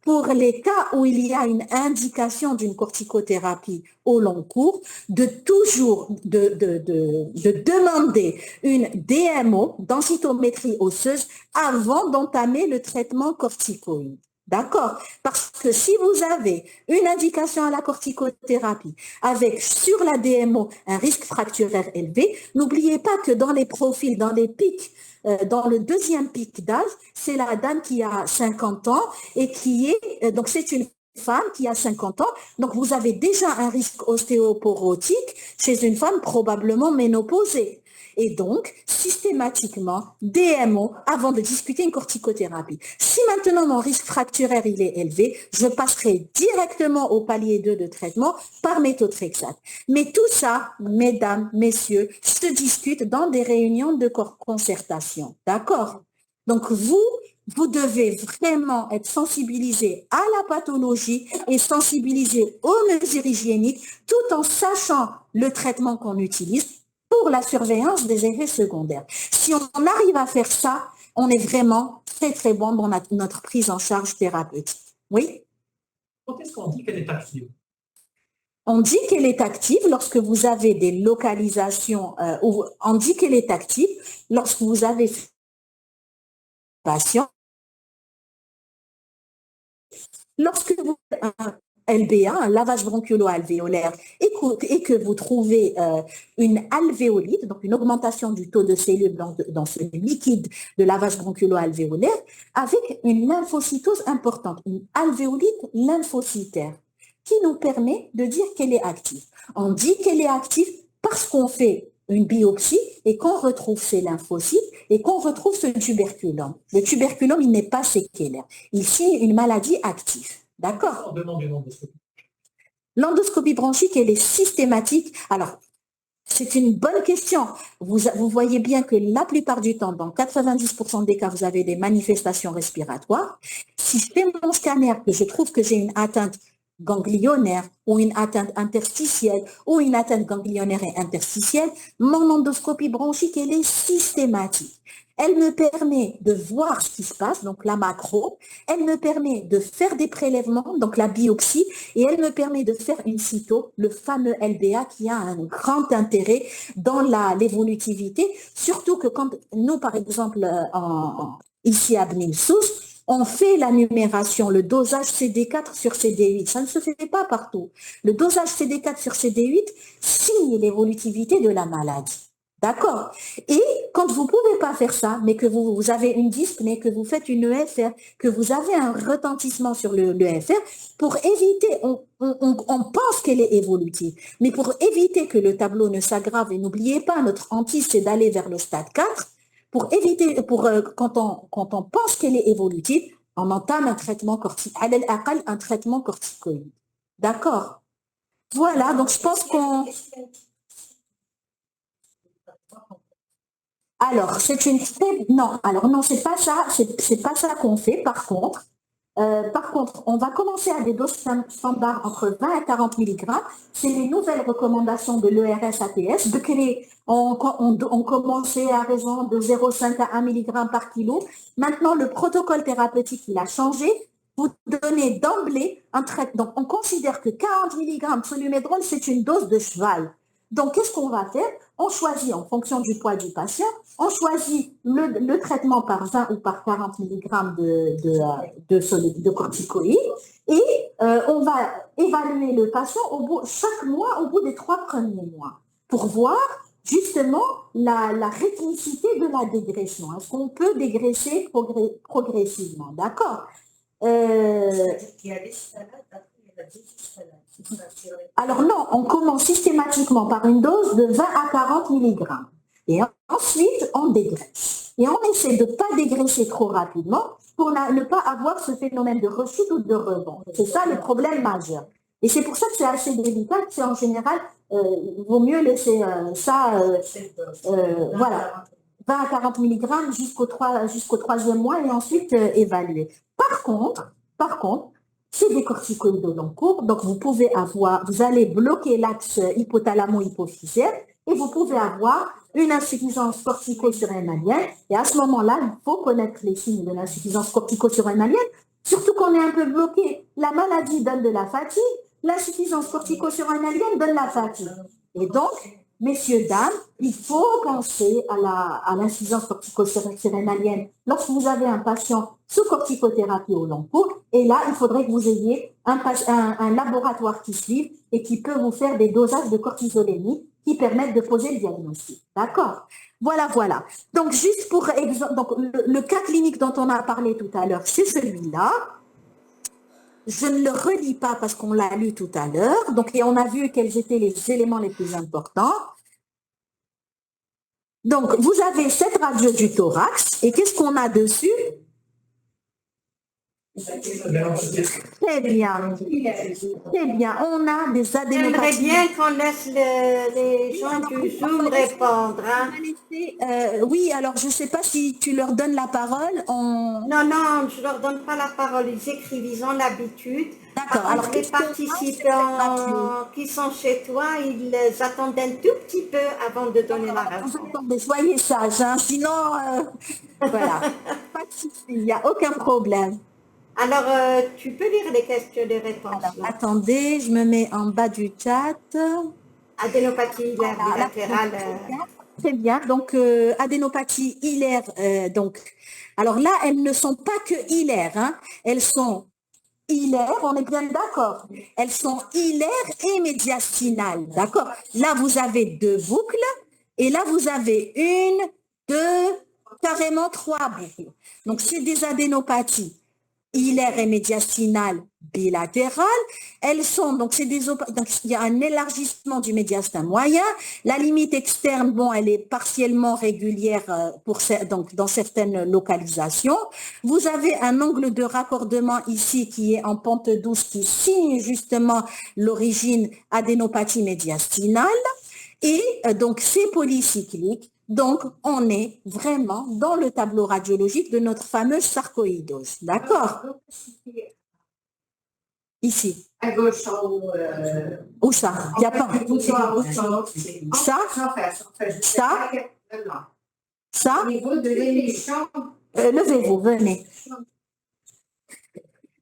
pour les cas où il y a une indication d'une corticothérapie au long cours, de toujours demander une DMO, densitométrie osseuse, avant d'entamer le traitement corticoïde. D'accord? Parce que si vous avez une indication à la corticothérapie avec sur la DMO un risque fracturaire élevé, n'oubliez pas que dans les profils, dans les pics, dans le deuxième pic d'âge, c'est la dame qui a 50 ans et qui est, donc c'est une femme qui a 50 ans, donc vous avez déjà un risque ostéoporotique chez une femme probablement ménopausée. Et donc, systématiquement, DMO avant de discuter une corticothérapie. Si maintenant mon risque fracturaire il est élevé, je passerai directement au palier 2 de traitement par méthotrexate. Mais tout ça, mesdames, messieurs, se discute dans des réunions de concertation. D'accord? Donc, vous devez vraiment être sensibilisé à la pathologie et sensibilisé aux mesures hygiéniques tout en sachant le traitement qu'on utilise pour la surveillance des effets secondaires. Si on arrive à faire ça, on est vraiment très, très bon dans notre prise en charge thérapeutique. Oui? Quand est-ce qu'on dit qu'elle est active? On dit qu'elle est active lorsque vous avez des localisations, on dit qu'elle est active lorsque vous avez patient. Lorsque vous LBA, un lavage bronchiolo-alvéolaire, et que vous trouvez une alvéolite, donc une augmentation du taux de cellules dans ce liquide de lavage bronchiolo-alvéolaire, avec une lymphocytose importante, une alvéolite lymphocytaire, qui nous permet de dire qu'elle est active. On dit qu'elle est active parce qu'on fait une biopsie et qu'on retrouve ces lymphocytes et qu'on retrouve ce tuberculum. Le tuberculum, il n'est pas séquelaire. Il signe une maladie active. D'accord? On demande une endoscopie. L'endoscopie bronchique, elle est systématique. Alors, c'est une bonne question. Vous voyez bien que la plupart du temps, dans 90% des cas, vous avez des manifestations respiratoires. Si je fais mon scanner, que je trouve que j'ai une atteinte ganglionnaire ou une atteinte interstitielle ou une atteinte ganglionnaire et interstitielle, mon endoscopie bronchique, elle est systématique. Elle me permet de voir ce qui se passe, donc la macro, elle me permet de faire des prélèvements, donc la biopsie, et elle me permet de faire une cyto, le fameux LBA qui a un grand intérêt dans l'évolutivité, surtout que quand nous, par exemple, ici à BNIL-SUS, on fait la numération, le dosage CD4 sur CD8. Ça ne se fait pas partout. Le dosage CD4 sur CD8 signe l'évolutivité de la maladie. D'accord? Et quand vous ne pouvez pas faire ça, mais que vous avez une dyspnée, que vous faites une EFR, que vous avez un retentissement sur le EFR, pour éviter, on pense qu'elle est évolutive, mais pour éviter que le tableau ne s'aggrave, et n'oubliez pas, notre hantise, c'est d'aller vers le stade 4, pour éviter, quand on pense qu'elle est évolutive, on entame un traitement corticoïde. D'accord? Voilà, donc je pense qu'on... Alors, c'est une... Non, alors non, c'est pas ça qu'on fait, par contre. On va commencer à des doses standards entre 20 et 40 mg. C'est les nouvelles recommandations de l'ERS-ATS. De créer, on commençait à raison de 0,5 à 1 mg par kilo. Maintenant, le protocole thérapeutique, il a changé. Vous donnez d'emblée un traitement. Donc, on considère que 40 mg de solumédrol, c'est une dose de cheval. Donc, qu'est-ce qu'on va faire? On choisit, en fonction du poids du patient, on choisit le traitement par 20 ou par 40 mg de corticoïdes et on va évaluer le patient chaque mois au bout des 3 premiers mois pour voir justement la rythmicité de la dégression. Est-ce qu'on peut dégraisser progressivement? D'accord? Alors non, on commence systématiquement par une dose de 20 à 40 mg. Et ensuite, on dégraisse. Et on essaie de ne pas dégraisser trop rapidement pour ne pas avoir ce phénomène de rechute ou de rebond. C'est ça le problème majeur. Et c'est pour ça que c'est assez délicat. C'est en général, il vaut mieux laisser voilà, 20 à 40 mg jusqu'au 3e mois et ensuite évaluer. Par contre, c'est des corticoïdes au long cours, donc vous allez bloquer l'axe hypothalamo-hypophysaire et vous pouvez avoir une insuffisance cortico-surrénalienne. Et à ce moment-là, il faut connaître les signes de l'insuffisance cortico-surrénalienne, surtout qu'on est un peu bloqué. La maladie donne de la fatigue, l'insuffisance cortico-surrénalienne donne la fatigue. Et donc, messieurs, dames, il faut penser à l'insuffisance cortico-surrénalienne lorsque vous avez un patient sous corticothérapie au long cours. Et là, il faudrait que vous ayez un laboratoire qui suive et qui peut vous faire des dosages de cortisolémie qui permettent de poser le diagnostic. D'accord? Voilà. Donc, juste pour exemple, donc, le cas clinique dont on a parlé tout à l'heure, c'est celui-là. Je ne le relis pas parce qu'on l'a lu tout à l'heure. Donc, et on a vu quels étaient les éléments les plus importants. Donc, vous avez cette radio du thorax. Et qu'est-ce qu'on a dessus? Très bien. On a des adénopathies. J'aimerais bien qu'on laisse les gens du Zoom répondre. Hein. Oui, alors je ne sais pas si tu leur donnes la parole. Non, je ne leur donne pas la parole. Ils écrivent, ils ont l'habitude. D'accord. Alors les participants qui sont chez toi, ils attendent un tout petit peu avant de donner la réponse. Soyez sages, hein, sinon, voilà. Pas de souci, il n'y a aucun problème. Alors, tu peux lire les questions et les réponses. Alors, attendez, je me mets en bas du chat. Adénopathie bilatérale. Très bien. Donc, adénopathie hilaire. Alors là, elles ne sont pas que hilaires. Hein. Elles sont hilaires, on est bien d'accord. Elles sont hilaires et médiastinales, d'accord. Là, vous avez 2 boucles et là, vous avez 1, 2, carrément 3 boucles. Donc, c'est des adénopathies hilaires et médiastinales bilatérales. Elles sont, donc il y a un élargissement du médiastin moyen. La limite externe, bon, elle est partiellement régulière donc dans certaines localisations. Vous avez un angle de raccordement ici qui est en pente douce qui signe justement l'origine adénopathie médiastinale. Et donc, c'est polycyclique. Donc, on est vraiment dans le tableau radiologique de notre fameuse sarcoïdose. D'accord? Ici. À gauche, en haut. Où ça? Il n'y a pas. Ça? Ça? Au niveau de l'émission. Levez-vous, venez.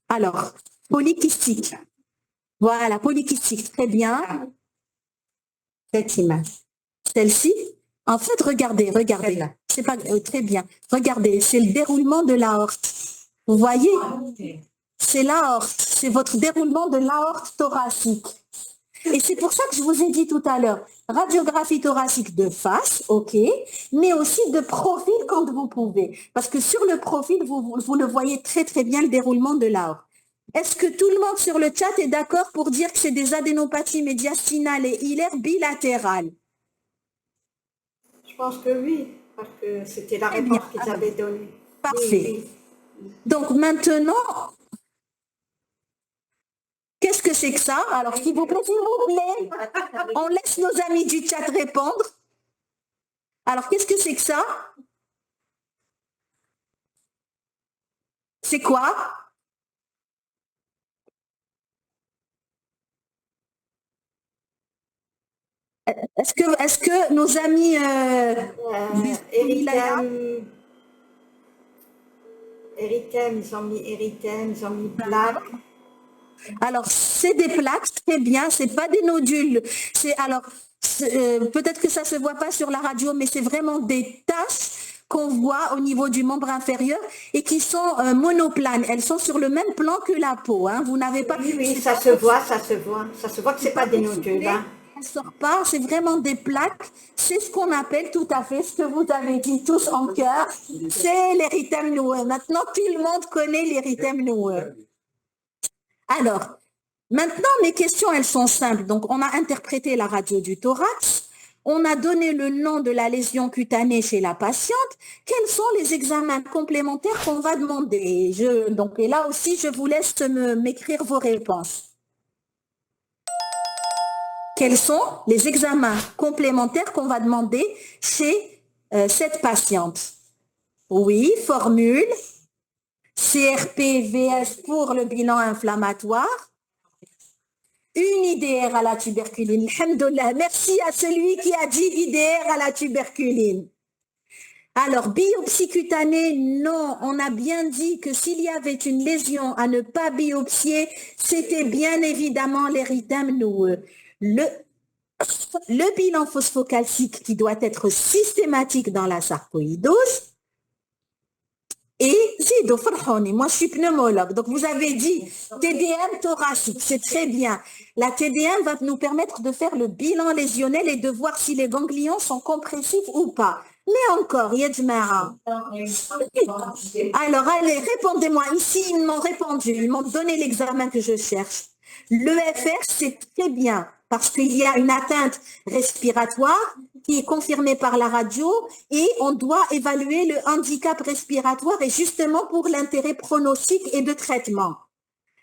Alors, polykystique. Voilà, polykystique. Très bien. Cette image. Celle-ci? En fait, regardez. C'est pas très bien. Regardez, c'est le déroulement de l'aorte. Vous voyez? C'est l'aorte. C'est votre déroulement de l'aorte thoracique. Et c'est pour ça que je vous ai dit tout à l'heure, radiographie thoracique de face, ok, mais aussi de profil quand vous pouvez. Parce que sur le profil, vous le voyez très très bien, le déroulement de l'aorte. Est-ce que tout le monde sur le chat est d'accord pour dire que c'est des adénopathies médiastinales et hilaires bilatérales? Je pense que oui, parce que c'était la réponse qu'ils avaient donnée. Parfait. Oui. Donc maintenant, qu'est-ce que c'est que ça? Alors, s'il vous plaît, on laisse nos amis du chat répondre. Alors, qu'est-ce que c'est que ça? C'est quoi? Est-ce que nos amis Érythème, ils ont mis plaques. Alors, c'est des plaques, très bien, c'est pas des nodules. Peut-être que ça se voit pas sur la radio, mais c'est vraiment des taches qu'on voit au niveau du membre inférieur et qui sont monoplanes. Elles sont sur le même plan que la peau. Hein. Vous n'avez pas. Oui, ça se voit. Ça se voit que c'est pas des nodules. Hein. Elle sort pas, c'est vraiment des plaques. C'est ce qu'on appelle tout à fait ce que vous avez dit tous en cœur. C'est l'érythème noueux. Maintenant, tout le monde connaît l'érythème noueux. Alors, maintenant, mes questions, elles sont simples. Donc, on a interprété la radio du thorax. On a donné le nom de la lésion cutanée chez la patiente. Quels sont les examens complémentaires qu'on va demander? Et là aussi, je vous laisse m'écrire vos réponses. Quels sont les examens complémentaires qu'on va demander chez cette patiente? Oui, formule. CRP-VS pour le bilan inflammatoire. Une IDR à la tuberculine. Alhamdoulilah, merci à celui qui a dit IDR à la tuberculine. Alors, biopsie cutanée, non, on a bien dit que s'il y avait une lésion à ne pas biopsier, c'était bien évidemment l'érythème noueux. Le bilan phosphocalcique qui doit être systématique dans la sarcoïdose. Et Zido Farhoni, moi je suis pneumologue, donc vous avez dit TDM thoracique, c'est très bien. La TDM va nous permettre de faire le bilan lésionnel et de voir si les ganglions sont compressifs ou pas. Mais encore, Yadjmara. Alors allez, répondez-moi. Ici, ils m'ont répondu, ils m'ont donné l'examen que je cherche. L'EFR, c'est très bien parce qu'il y a une atteinte respiratoire qui est confirmée par la radio et on doit évaluer le handicap respiratoire et justement pour l'intérêt pronostique et de traitement.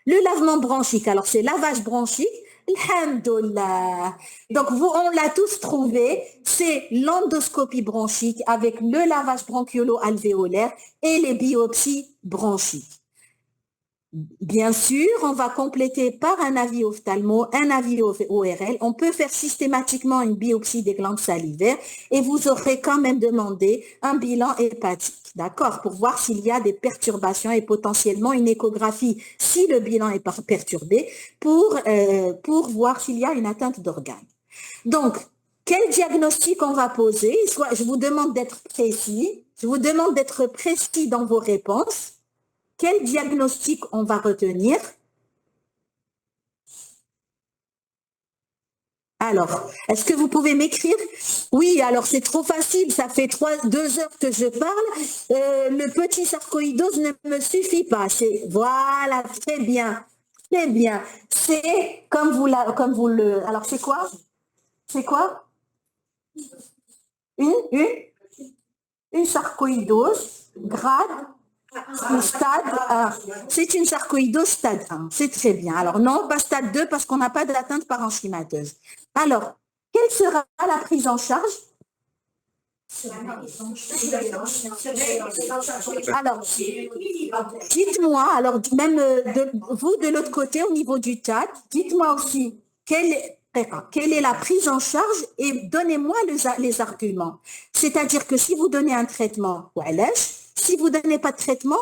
Le lavement bronchique, alors c'est lavage bronchique, alhamdoulilah. Donc on l'a tous trouvé, c'est l'endoscopie bronchique avec le lavage bronchiolo-alvéolaire et les biopsies bronchiques. Bien sûr, on va compléter par un avis ophtalmo, un avis ORL. On peut faire systématiquement une biopsie des glandes salivaires et vous aurez quand même demandé un bilan hépatique, d'accord, pour voir s'il y a des perturbations et potentiellement une échographie si le bilan est perturbé pour voir s'il y a une atteinte d'organes. Donc, quel diagnostic on va poser? Je vous demande d'être précis. Je vous demande d'être précis dans vos réponses. Quel diagnostic on va retenir? Alors, est-ce que vous pouvez m'écrire? Oui, alors c'est trop facile, ça fait 2 heures que je parle. Le petit sarcoïdose ne me suffit pas. Voilà, très bien, très bien. C'est alors c'est quoi? C'est quoi? Une sarcoïdose grade stade 1. C'est une sarcoïdose stade 1. C'est très bien. Alors non, pas stade 2 parce qu'on n'a pas d'atteinte parenchymateuse. Alors, quelle sera la prise en charge? Alors, dites-moi, alors même vous de l'autre côté au niveau du TAT, dites-moi aussi quelle est la prise en charge et donnez-moi les arguments. C'est-à-dire que si vous donnez un traitement, si vous ne donnez pas de traitement,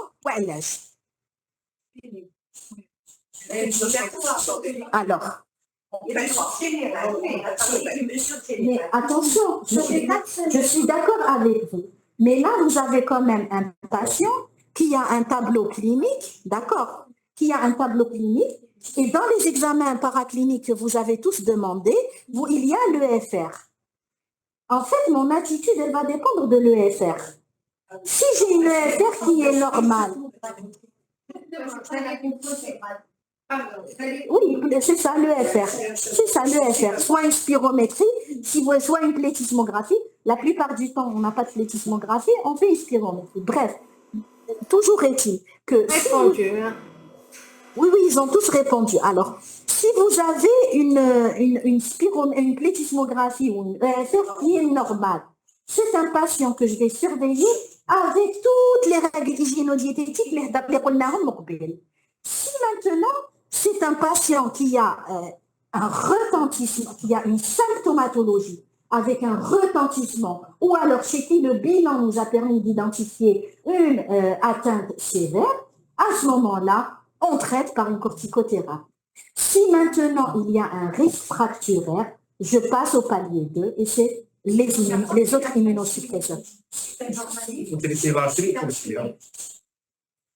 alors, mais attention, je suis d'accord avec vous. Mais là, vous avez quand même un patient qui a un tableau clinique, d'accord, qui a un tableau clinique, et dans les examens paracliniques que vous avez tous demandé, il y a l'EFR. En fait, mon attitude, elle va dépendre de l'EFR. Si j'ai une EFR qui est normale, oui, c'est ça l'EFR. C'est ça l'EFR. Soit une spirométrie, soit une plétismographie. La plupart du temps, on n'a pas de plétismographie, on fait une spirométrie. Bref, toujours est-il que... Répondu. Oui, ils ont tous répondu. Alors, si vous avez une plétismographie ou une EFR qui est normale, c'est un patient que je vais surveiller avec toutes les règles hygiéno-diététiques, les si maintenant, c'est un patient qui a un retentissement, qui a une symptomatologie avec un retentissement, ou alors chez qui le bilan nous a permis d'identifier une atteinte sévère, à ce moment-là, on traite par une corticothérapie. Si maintenant il y a un risque fracturaire, je passe au palier 2 et c'est les autres immunosuppresseurs.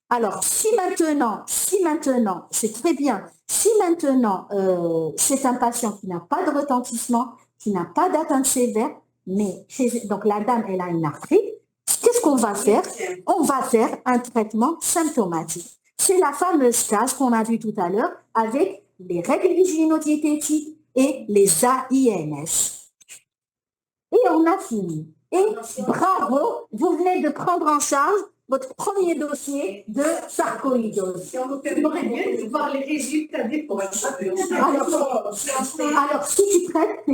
Alors, si maintenant, c'est très bien, si maintenant c'est un patient qui n'a pas de retentissement, qui n'a pas d'atteinte sévère, mais donc la dame, elle a une arthrite, qu'est-ce qu'on va faire? On va faire un traitement symptomatique. C'est la fameuse case qu'on a vue tout à l'heure avec les règles hygiéno-diététiques et les AINS. Et on a fini. Et bravo, vous venez de prendre en charge votre premier dossier de sarcoïdose. Si on vous permet bien de voir les résultats des points. Alors, si tu traites,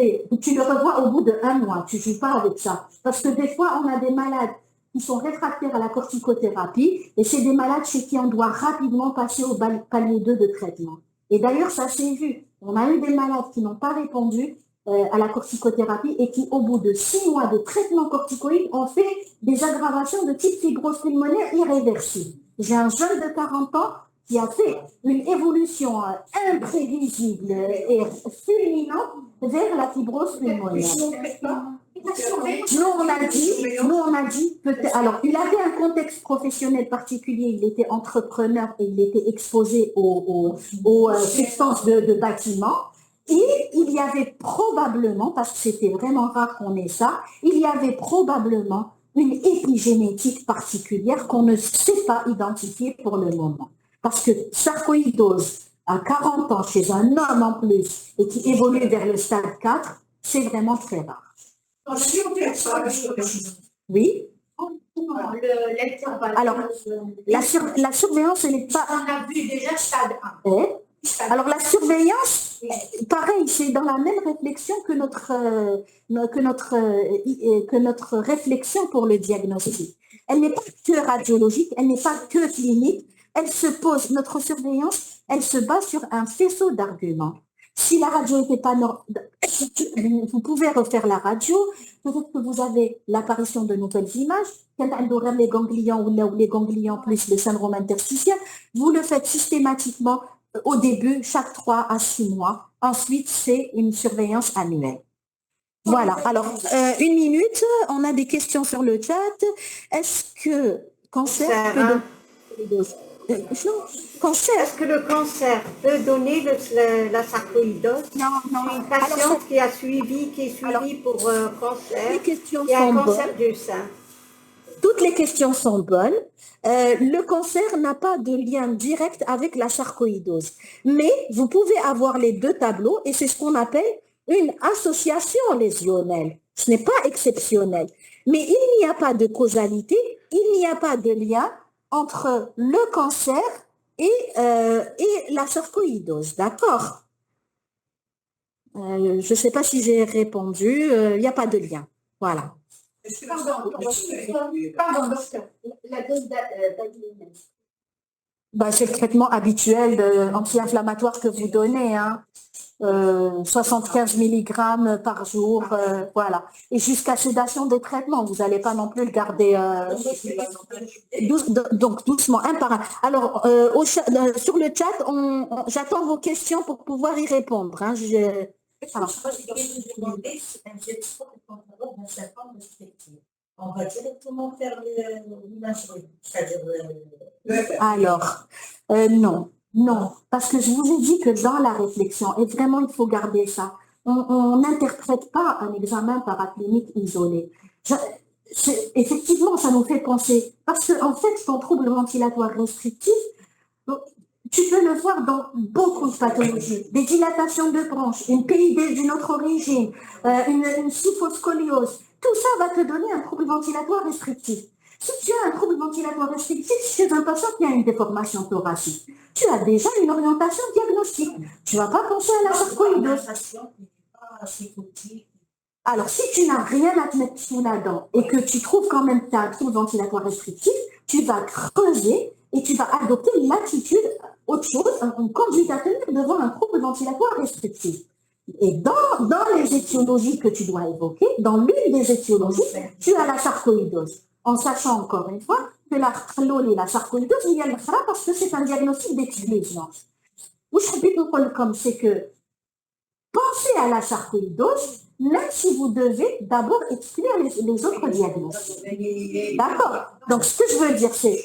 tu le revois au bout d'1 mois. Tu ne joues pas avec ça. Parce que des fois, on a des malades qui sont réfractaires à la corticothérapie et c'est des malades chez qui on doit rapidement passer au palier 2 de traitement. Et d'ailleurs, ça s'est vu. On a eu des malades qui n'ont pas répondu à la corticothérapie et qui, au bout de 6 mois de traitement corticoïde, ont fait des aggravations de type fibrose pulmonaire irréversible. J'ai un jeune de 40 ans qui a fait une évolution imprévisible et fulminante vers la fibrose pulmonaire. Nous, on a dit peut-être. Alors, il avait un contexte professionnel particulier. Il était entrepreneur et il était exposé aux substances de bâtiment. Et il y avait probablement, parce que c'était vraiment rare qu'on ait ça, il y avait probablement une épigénétique particulière qu'on ne sait pas identifier pour le moment. Parce que sarcoïdose à 40 ans chez un homme en plus et qui évolue vers le stade 4, c'est vraiment très rare. Oui. Alors, la surveillance, elle n'est pas... On a vu déjà stade 1. Alors, la surveillance, pareil, c'est dans la même réflexion que notre réflexion pour le diagnostic. Elle n'est pas que radiologique, elle n'est pas que clinique, notre surveillance, elle se base sur un faisceau d'arguments. Si la radio n'était pas normale, vous pouvez refaire la radio, peut-être que vous avez l'apparition de nouvelles images, quand on aura les ganglions ou les ganglions plus le syndrome interstitiel, vous le faites systématiquement au début, chaque 3 à 6 mois. Ensuite, c'est une surveillance annuelle. Voilà. Alors, 1 minute, on a des questions sur le chat. Est-ce que cancer Cancer. Est-ce que le cancer peut donner la sarcoïdose? Non. Une patiente qui est suivie pour cancer, les questions qui a un sont cancer du sein. Toutes les questions sont bonnes. Le cancer n'a pas de lien direct avec la sarcoïdose. Mais vous pouvez avoir les deux tableaux et c'est ce qu'on appelle une association lésionnelle. Ce n'est pas exceptionnel. Mais il n'y a pas de causalité, il n'y a pas de lien entre le cancer et la sarcoïdose. D'accord? Je ne sais pas si j'ai répondu. Il n'y a pas de lien. Voilà. Pardon, docteur. La dose d'adilumène. C'est le traitement habituel anti-inflammatoire que vous donnez, 75 mg par jour, voilà. Et jusqu'à sédation des traitements, vous n'allez pas non plus le garder donc doucement, un par un. Alors, sur le chat, j'attends vos questions pour pouvoir y répondre. On va directement faire l'imagerie, c'est-à-dire Alors, non, parce que je vous ai dit que dans la réflexion, et vraiment il faut garder ça, on n'interprète pas un examen paraclinique isolé. Effectivement, ça nous fait penser, parce qu'en fait, ton trouble ventilatoire restrictif, tu peux le voir dans beaucoup de pathologies, des dilatations de bronches, une PID d'une autre origine, une syphoscoliose. Tout ça va te donner un trouble ventilatoire restrictif. Si tu as un trouble ventilatoire restrictif chez un patient qui a une déformation thoracique, tu as déjà une orientation diagnostique. Tu ne vas pas penser à la sarcoïdose. Alors, si tu n'as rien à te mettre sous la dent et que tu trouves quand même que tu as un trouble ventilatoire restrictif, tu vas creuser et tu vas adopter l'attitude, autre chose, une conduite à tenir devant un trouble ventilatoire restrictif. Et dans les étiologies que tu dois évoquer, dans l'une des étiologies, tu as la sarcoïdose. En sachant encore une fois que la chlole et la sarcoïdose, il y a le khra parce que c'est un diagnostic d'exclusion. Où je peux vous comme c'est que pensez à la sarcoïdose, même si vous devez d'abord exclure les autres diagnostics. D'accord? Donc, ce que je veux dire, c'est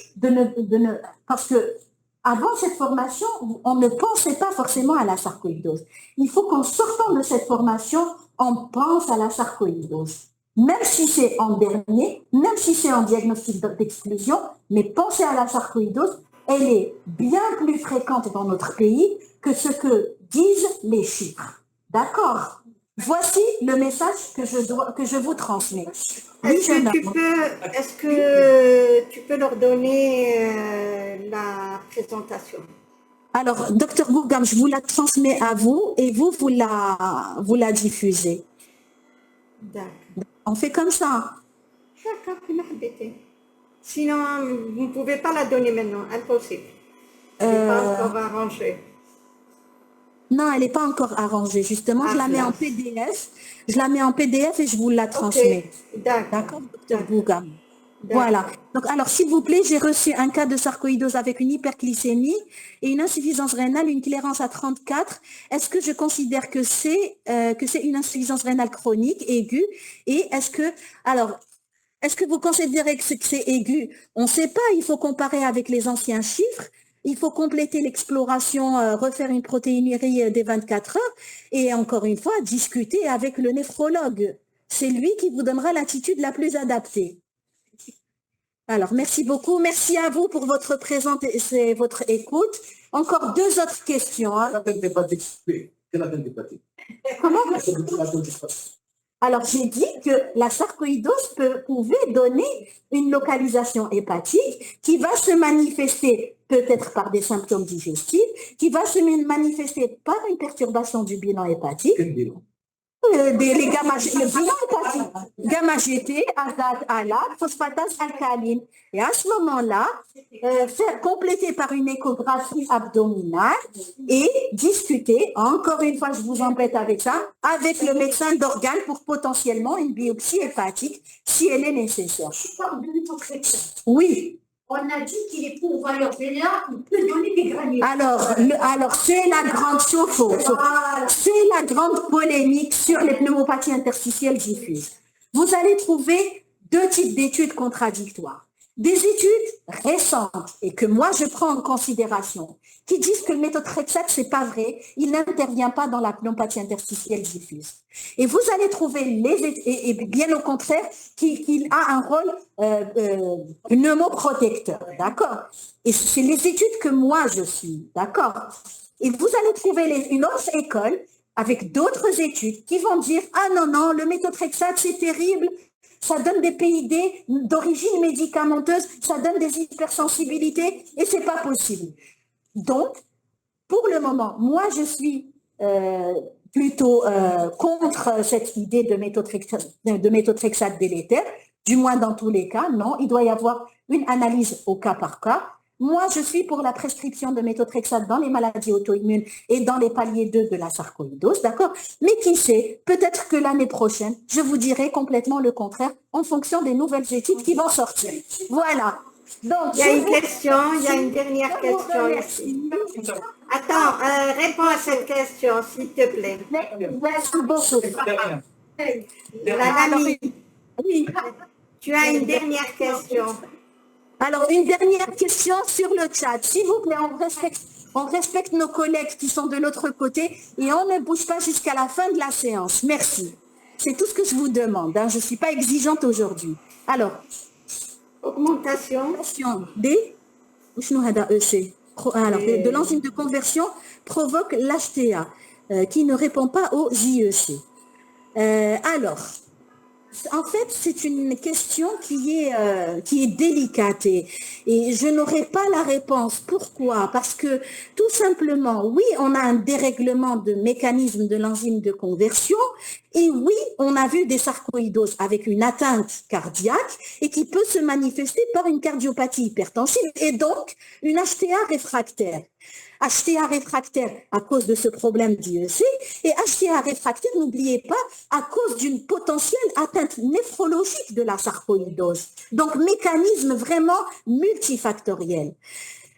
parce que avant cette formation, on ne pensait pas forcément à la sarcoïdose. Il faut qu'en sortant de cette formation, on pense à la sarcoïdose. Même si c'est en dernier, même si c'est en diagnostic d'exclusion, mais pensez à la sarcoïdose, elle est bien plus fréquente dans notre pays que ce que disent les chiffres. D'accord? Voici le message que je vous transmets. Est-ce que tu peux leur donner la présentation? Alors, docteur Bougam, je vous la transmets à vous et vous la diffusez. D'accord. On fait comme ça. D'accord, sinon, vous ne pouvez pas la donner maintenant, impossible. Elle n'est pas encore arrangée. Non, elle n'est pas encore arrangée. Justement, je la mets en PDF. Je la mets en PDF et je vous la transmets. Okay. D'accord, docteur Bougam. Voilà. Donc, alors, s'il vous plaît, j'ai reçu un cas de sarcoïdose avec une hyperglycémie et une insuffisance rénale, une clairance à 34. Est-ce que je considère que c'est une insuffisance rénale chronique, aiguë? Et est-ce que vous considérez que c'est aigu? On ne sait pas, il faut comparer avec les anciens chiffres. Il faut compléter l'exploration, refaire une protéinurie des 24 heures et encore une fois, discuter avec le néphrologue. C'est lui qui vous donnera l'attitude la plus adaptée. Alors, merci beaucoup. Merci à vous pour votre présence et votre écoute. Encore deux autres questions. Comment? Alors, j'ai dit que la sarcoïdose pouvait donner une localisation hépatique qui va se manifester peut-être par des symptômes digestifs, qui va se manifester par une perturbation du bilan hépatique. Quel bilan? Le bilan hépatique, gamma GT, azate, alate, phosphatase alcaline. Et à ce moment-là, faire compléter par une échographie abdominale et discuter, encore une fois, je vous embête avec ça, avec le médecin d'organes pour potentiellement une biopsie hépatique si elle est nécessaire. Je parle de l'hypocrisie. Oui. On a dit qu'il est pourvoyeur vénéraire, il peut donner des granules. Alors c'est la grande c'est la grande polémique sur les pneumopathies interstitielles diffuses. Vous allez trouver deux types d'études contradictoires. des études récentes et que moi je prends en considération, qui disent que le méthotrexate, c'est pas vrai, il n'intervient pas dans la pneumopathie interstitielle diffuse. Et vous allez trouver et bien au contraire, qu'il a un rôle pneumoprotecteur, d'accord? Et c'est les études que moi je suis, d'accord? Et vous allez trouver une autre école avec d'autres études qui vont dire « Ah non, non, le méthotrexate, c'est terrible, ça donne des PID d'origine médicamenteuse, ça donne des hypersensibilités et c'est pas possible. » Donc, pour le moment, moi, je suis plutôt contre cette idée de méthotrexate délétère, du moins dans tous les cas. Non, il doit y avoir une analyse au cas par cas. Moi, je suis pour la prescription de méthotrexate dans les maladies auto-immunes et dans les paliers 2 de la sarcoïdose, d'accord? Mais qui sait, peut-être que l'année prochaine, je vous dirai complètement le contraire en fonction des nouvelles études qui vont sortir. Voilà. Donc, il y a une question, il y a une dernière question ici. Attends, réponds à cette question, s'il te plaît. Merci beaucoup. Madame, oui. Tu as une dernière question. Alors, une dernière question sur le chat. S'il vous plaît, on respecte nos collègues qui sont de l'autre côté et on ne bouge pas jusqu'à la fin de la séance. Merci. C'est tout ce que je vous demande. Hein. Je ne suis pas exigeante aujourd'hui. Alors, augmentation de l'enzyme de conversion provoque l'HTA qui ne répond pas aux IEC. Alors, en fait, c'est une question qui est délicate et je n'aurai pas la réponse. Pourquoi? Parce que tout simplement, oui, on a un dérèglement de mécanisme de l'enzyme de conversion et oui, on a vu des sarcoïdoses avec une atteinte cardiaque et qui peut se manifester par une cardiopathie hypertensive et donc une HTA réfractaire. HTA réfractaire à cause de ce problème d'IEC et HTA réfractaire, n'oubliez pas, à cause d'une potentielle atteinte néphrologique de la sarcoïdose. Donc, mécanisme vraiment multifactoriel.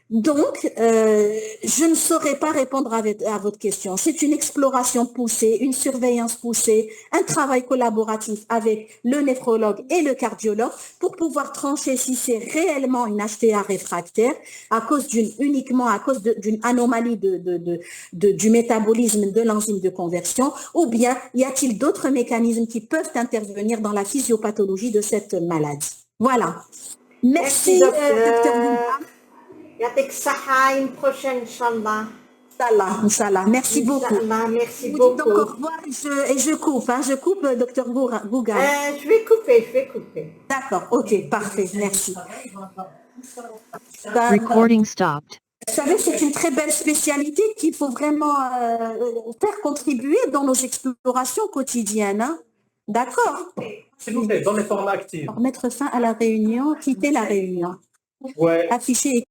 Donc, je ne saurais pas répondre à votre question. C'est une exploration poussée, une surveillance poussée, un travail collaboratif avec le néphrologue et le cardiologue pour pouvoir trancher si c'est réellement une HTA réfractaire uniquement à cause d'une anomalie du métabolisme de l'enzyme de conversion, ou bien y a-t-il d'autres mécanismes qui peuvent intervenir dans la physiopathologie de cette maladie. Voilà. Merci, docteur Bouba. Yatek Saha, une prochaine, Inch'Allah. Inch'Allah. Merci beaucoup. Merci beaucoup. beaucoup. Donc, au revoir et je coupe. Je coupe, docteur Bouga. Je vais couper. D'accord, ok, parfait, merci. Recording stopped. Vous savez, c'est une très belle spécialité qu'il faut vraiment faire contribuer dans nos explorations quotidiennes. Hein. D'accord. S'il vous plaît, dans les formats actifs. Mettre fin à la réunion, quitter la réunion. Ouais. Afficher